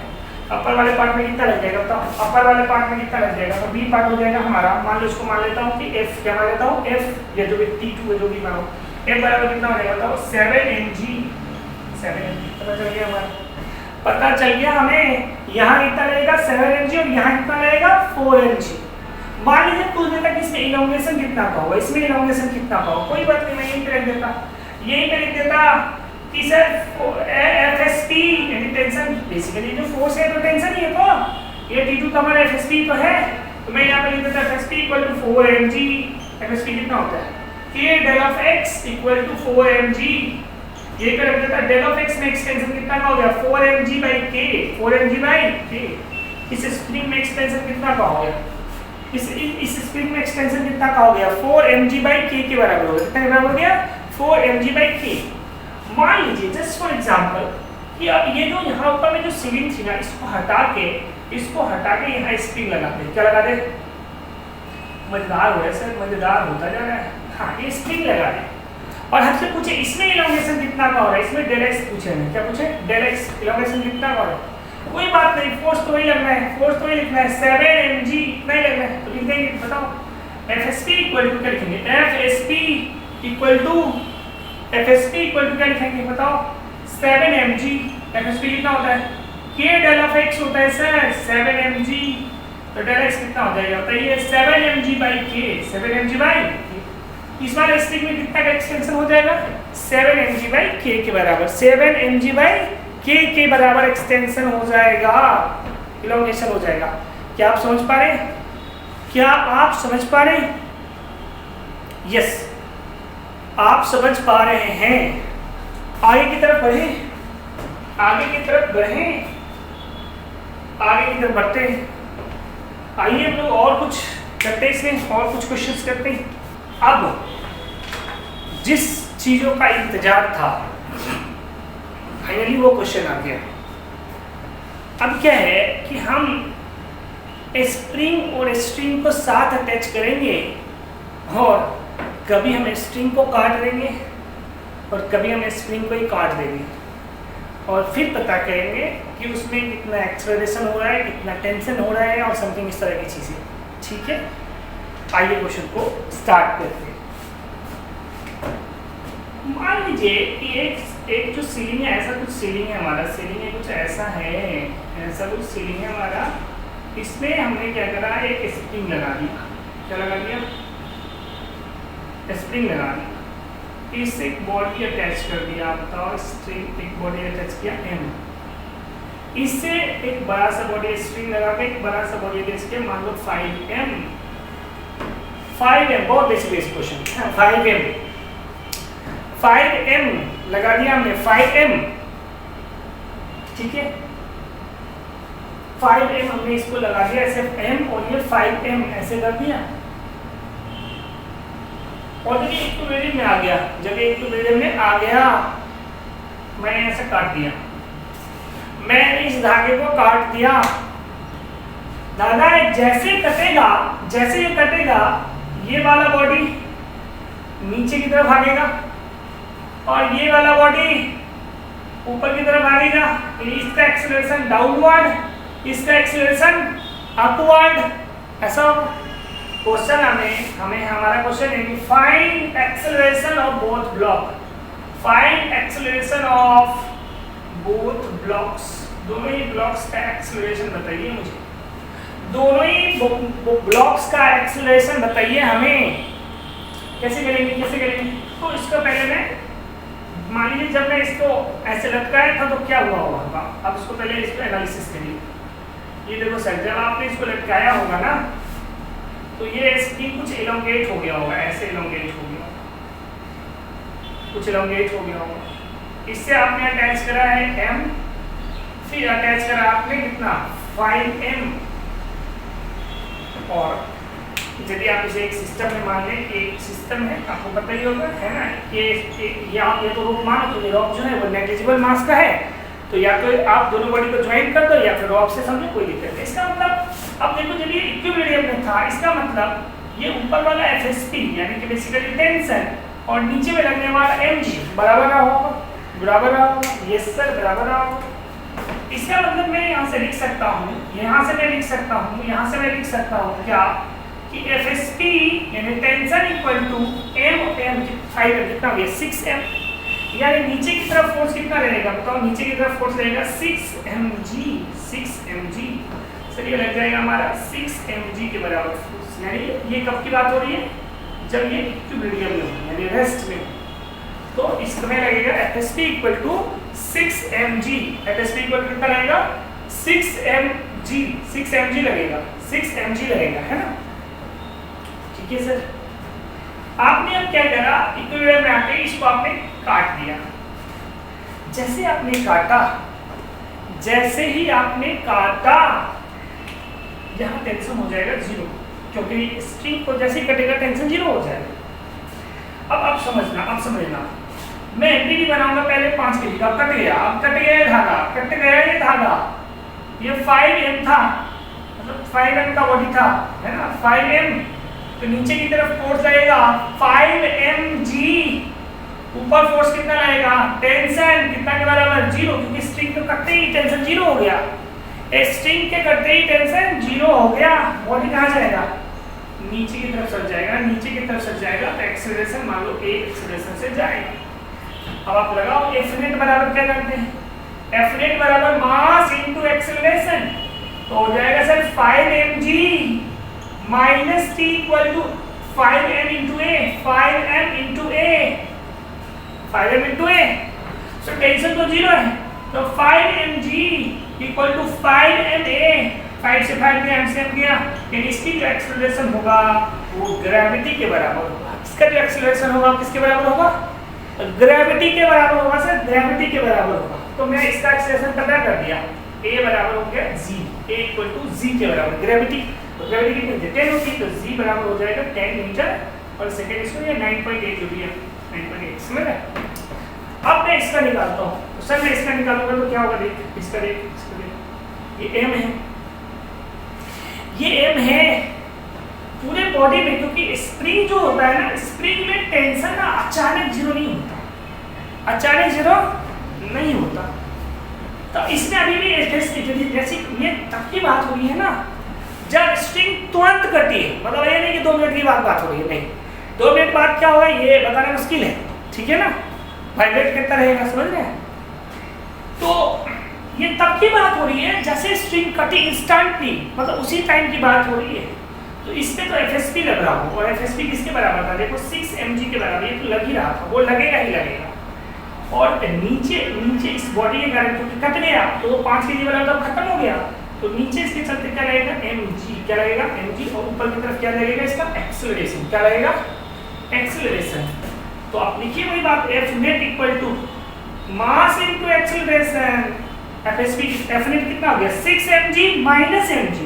अपर वाले पार्ट में कितना लग जाएगा तो अपर वाले पार्ट में कितना लग जाएगा तो बी पार्ट हो जाएगा हमारा। मान लो इसको मान लेता हूँ कि f, क्या मान लेता हूँ f, ये जो भी T2 है जो भी मानो, f बराबर कितना हो जाएगा तो 7mg, 7mg पता चल गया हमारा। पता चल गया हमें यहाँ कितना लगेगा 7mg और यहाँ कितना लगेगा 4mg। मान लीजिए पूछ देता कि इसमें इलॉन्गेशन कितना का होगा, इसमें इलॉन्गेशन कितना का होगा, कोई बात नहीं, मैं यहीं पे रख देता, यहीं पे लिख देता कि सर FSP यानी टेंशन, बेसिकली जो फोर्स है तो टेंशन ही है, तो ये T2 का हमारा FSP तो है, तो मैं यहाँ पे लिख देता FSP equal to 4mg। FSP कितना होता है K del of x equal to 4mg। ये कर देता del of x में एक्सटेंशन कितना का हो गया 4mg by k, 4mg by k। इस स्प्रिंग में एक्सटेंशन कितना का हो गया, इस स्प्रिंग में एक्सटेंशन कितना का हो गया 4mg by k के बराबर हो गया। कितना के बराबर हो गया 4mg by k। मान लीजिए जस्ट फॉर एग्जांपल कि अब ये जो यहाँ ऊपर में जो सीलिंग थी ना, इसको हटा के यहाँ स्प्रिंग लगा दे। क्या लगा दे, मजेदार हो रहा है सर, मजेदार होता जा रहा है। हाँ, ये स्प्रिंग लगा दे और हमसे पूछे इसमें इलॉन्गेशन कितना का हो रहा है, इसमें डेल एक्स पूछे हैं। क्या पूछे डेल एक्स, इलॉन्गेशन कितना का हो रहा है, कोई बात नहीं, फोर्स तो वही लगना है, फोर्स तो वही लिखना है 7mg नहीं लगना है, तो लिख देंगे। बताओ FSP इक्वल टू क्या लिखेंगे, FSP इक्वल टू क्या लिखेंगे बताओ 7mg। FSP कितना होता है K del of x होता है सर 7mg, तो del x कितना हो जाएगा बताइए 7mg by k, 7mg by k। इस बार स्ट्रिंग में कितना का एक्सटेंशन हो जाएगा 7mg by k के बराबर, 7mg by k के बराबर एक्सटेंशन हो जाएगा, इलॉन्गेशन हो जाएगा। क्या आप समझ पा रहे हैं, क्या आप समझ पा रहे हैं, यस आप समझ पा रहे हैं। आगे की तरफ बढ़ें, आगे की तरफ बढ़ें, आगे की तरफ बढ़ते हैं। आइए हम लोग और कुछ करते हैं इसमें, और कुछ क्वेश्चंस करते हैं। अब जिस चीज़ों का इंतजार था फाइनली वो क्वेश्चन आ गया। अब क्या है कि हम स्प्रिंग और स्ट्रिंग को साथ अटैच करेंगे और कभी हम स्ट्रिंग को काट देंगे और कभी हम स्प्रिंग को ही काट देंगे और फिर पता करेंगे कि उसमें कितना एक्सेलरेशन हो रहा है, कितना टेंशन हो रहा है और समथिंग इस तरह की चीज़ें। ठीक है, आइए क्वेश्चन को स्टार्ट करते हैं। मान लीजिए कि एक जो सीलिंग है, ऐसा कुछ सीलिंग है हमारा, सीलिंग है कुछ ऐसा है, ऐसा कुछ सीलिंग है हमारा, इसमें हमने क्या करा एक स्प्रिंग लगा दिया। क्या लगा दिया, स्प्रिंग लगा दी, इससे एक बॉडी अटैच कर दिया। आप बताओ स्ट्रिंग एक बॉडी अटैच किया M, इससे एक बड़ा सा बॉडी स्ट्रिंग लगा के एक बड़ा सा बॉडी अटैच किया, मान लो 5M, बहुत बेसिक क्वेश्चन, 5M लगा दिया हमने 5M। ठीक है 5M हमने इसको लगा दिया ऐसे M और ये 5M ऐसे कर दिया और जब ये इक्विलिब्रियम में आ गया, जब ये इक्विलिब्रियम में आ गया मैंने ऐसे काट दिया, मैंने इस धागे को काट दिया। दादा जैसे कटेगा, जैसे ये कटेगा ये वाला बॉडी नीचे की तरफ भागेगा और ये वाला बॉडी ऊपर की तरफ भागेगा। इसका एक्सेलरेशन डाउनवर्ड, इसका एक्सेलरेशन अपवर्ड, ऐसा होगा। क्वेश्चन हमें हमारा क्वेश्चन है कि find acceleration of both block, find acceleration of both blocks, दोनों ही ब्लॉक्स का एक्सेलरेशन बताइए मुझे, दोनों ही ब्लॉक्स का एक्सेलरेशन बताइए हमें। कैसे करेंगे तो इसको पहले मैं मान लीजिए जब मैं इसको ऐसे लटकाया था तो क्या हुआ होगा, अब इसको पहले इसको एनालिसिस करिए। ये देखो सर जब आपने इसको लटकाया होगा ना तो ये स्प्रिंग कुछ इलोंगेट हो गया होगा, ऐसे इलोंगेट हो गया, कुछ इलोंगेट हो गया होगा। इससे आपने अटैच करा है M, फिर अटैच करा आपने कितना 5M, और यदि आप इसे एक सिस्टम में मान लें, एक सिस्टम है आपको पता ही होगा है ना, ये तो रोक मान, तो ये रोक जो है वो नेग्लिजिबल मास का है तो या तो आप दोनों बॉडी को ज्वाइन कर दो या फिर रॉ से समझो, कोई दिक्कत नहीं। इसका मतलब अब देखो जब ये इक्विलिब्रियम में था, इसका मतलब ये ऊपर वाला एफएसपी यानी कि बेसिकली टेंशन और नीचे में लगने वाला mg बराबर रहा होगा, बराबर रहा होगा, यस सर बराबर रहा होगा। इसका मतलब मैं यहाँ से लिख सकता हूँ, यहाँ से मैं लिख सकता हूँ, यहाँ से मैं लिख सकता हूँ क्या कि एफएसपी यानी टेंशन इक्वल टू m 5 कितना हो गया 6m, यानी नीचे की तरफ फोर्स कितना रहेगा बताओ, नीचे की तरफ फोर्स रहेगा 6mg। सर ये लग जाएगा हमारा 6mg के बराबर फोर्स, यानी ये कब की बात हो रही है, जब ये इक्विलिब्रियम में हो यानी रेस्ट में हो। तो इसमें लगेगा FSP equal to 6mg, FSP equal कितना रहेगा 6mg लगेगा, 6mg लगेगा, है ना। ठीक है सर, आपने अब क्या करा, इक्विलिब्रियम में आके इसको आपने काट दिया। जैसे आपने काटा, जैसे ही आपने काटा यहाँ टेंशन हो जाएगा 0, क्योंकि स्ट्रिंग को जैसे ही कटेगा टेंशन 0 हो जाएगा। अब समझना, मैं एमपीडी बनाऊंगा पहले 5 के जी का, कट गया, अब कट गया ये धागा, कट गया ये धागा, ये 5m था, मतलब 5m का बॉडी था, है ना 5m, तो नीचे की तरफ फोर्स लगेगा 5mg, ऊपर फोर्स कितना लगेगा, टेंशन कितना के बराबर 0, क्योंकि स्ट्रिंग तो कटते ही टेंशन 0 हो गया, स्ट्रिंग के कटते ही टेंशन 0 हो गया, बॉडी कहाँ जाएगा, नीचे की तरफ सर जाएगा, नीचे की तरफ सर जाएगा, तो एक्सेलरेशन मान लो a एक्सेलरेशन से जाएगा। अब आप लगाओ F नेट बराबर क्या करते हैं, F नेट बराबर मास इनटू एक्सेलरेशन, तो हो जाएगा sir 5mg minus t equal to 5m into a, 5m into a, so tension तो 0 है, तो 5mg इक्वल टू 5ma, 5 से 5 गया, m से m गया, यानी इसकी जो एक्सेलरेशन होगा वो ग्रेविटी के बराबर होगा। इसका जो एक्सेलरेशन होगा किसके बराबर होगा, ग्रेविटी के बराबर होगा सर, ग्रेविटी के बराबर होगा। तो मैं इसका एक्सेलरेशन पता कर दिया, a बराबर हो गया g, a equal to g के बराबर, ग्रेविटी, तो ग्रेविटी कितनी थी 10 होती, तो g बराबर हो जाएगा 10 मीटर पर सेकंड, इसको ये 9.8 जो भी है 9.8, समझ रहे। अब मैं इसका निकालता हूँ, तो सर मैं इसका निकालूंगा तो क्या होगा, देख इसका देख, ये m है, ये m है पूरे बॉडी में, क्योंकि स्प्रिंग जो होता है ना, स्प्रिंग में टेंशन ना अचानक 0 नहीं होता, अचानक 0 नहीं होता। तो इसमें अभी भी जैसे ये तब की बात हो रही है ना जब स्ट्रिंग तुरंत कटी है, मतलब ये नहीं कि 2 मिनट की बात हो रही है, नहीं 2 मिनट बाद क्या होगा ये बताना मुश्किल है, ठीक है ना, वाइब्रेट करता रहेगा, समझ रहे हैं। तो ये तब की बात हो रही है जैसे स्ट्रिंग कटी इंस्टेंटली, मतलब उसी टाइम की बात हो रही है। तो इसमें तो एफएसपी लग रहा हो, और एफएसपी किसके बराबर था, देखो 6mg के बराबर, ये तो लग ही रहा था, वो लगेगा ही लगेगा। और नीचे इस बॉडी के कारण क्योंकि कट गया तो 5 kg वाला तो खत्म हो गया, तो नीचे इसके चलते क्या लगेगा mg, क्या लगेगा mg, और ऊपर की तरफ क्या लगेगा इसका एक्सेलरेशन, क्या लगेगा एक्सेलरेशन। तो आप लिखिए वही बात, F net equal to mass into acceleration, F net कितना हो गया 6mg minus mg,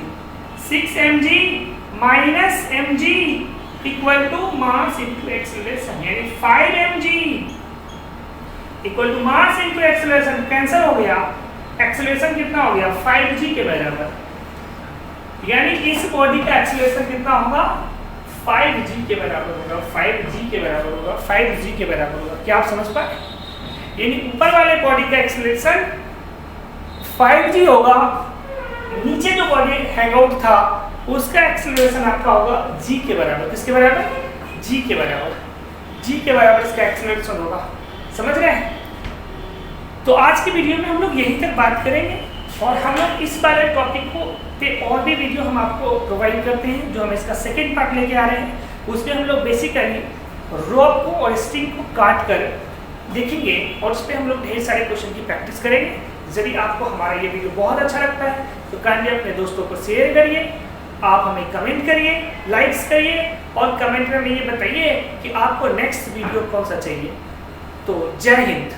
6mg minus mg equal to mass into acceleration, यानी 5mg equal to mass into acceleration, cancel हो गया, एक्सेलरेशन कितना हो गया 5g के बराबर, यानी इस बॉडी का एक्सेलरेशन कितना होगा 5g के बराबर होगा, 5g के बराबर होगा, 5g के बराबर होगा। क्या आप समझ पाए, यानी ऊपर वाले बॉडी का एक्सेलरेशन 5g होगा, नीचे जो बॉडी हैंग आउट था उसका एक्सेलरेशन आपका होगा g के बराबर, किसके बराबर g के बराबर, g के बराबर इसका एक्सेलरेशन होगा, समझ रहे हैं। तो आज की वीडियो में हम लोग यहीं तक बात करेंगे, और हम लोग इस वाले टॉपिक को पे और भी वीडियो हम आपको प्रोवाइड करते हैं, जो हम इसका सेकंड पार्ट लेके आ रहे हैं। उसमें हम लोग बेसिकली रॉप को और स्ट्रिंग को काट कर देखेंगे, और उस पर हम लोग ढेर सारे क्वेश्चन की प्रैक्टिस करेंगे। यदि आपको हमारा ये वीडियो बहुत अच्छा लगता है तो काइंडली अपने दोस्तों को शेयर करिए, आप हमें कमेंट करिए, लाइक्स करिए, और कमेंट में ये बताइए कि आपको नेक्स्ट वीडियो कौन सा चाहिए। तो जय हिंद।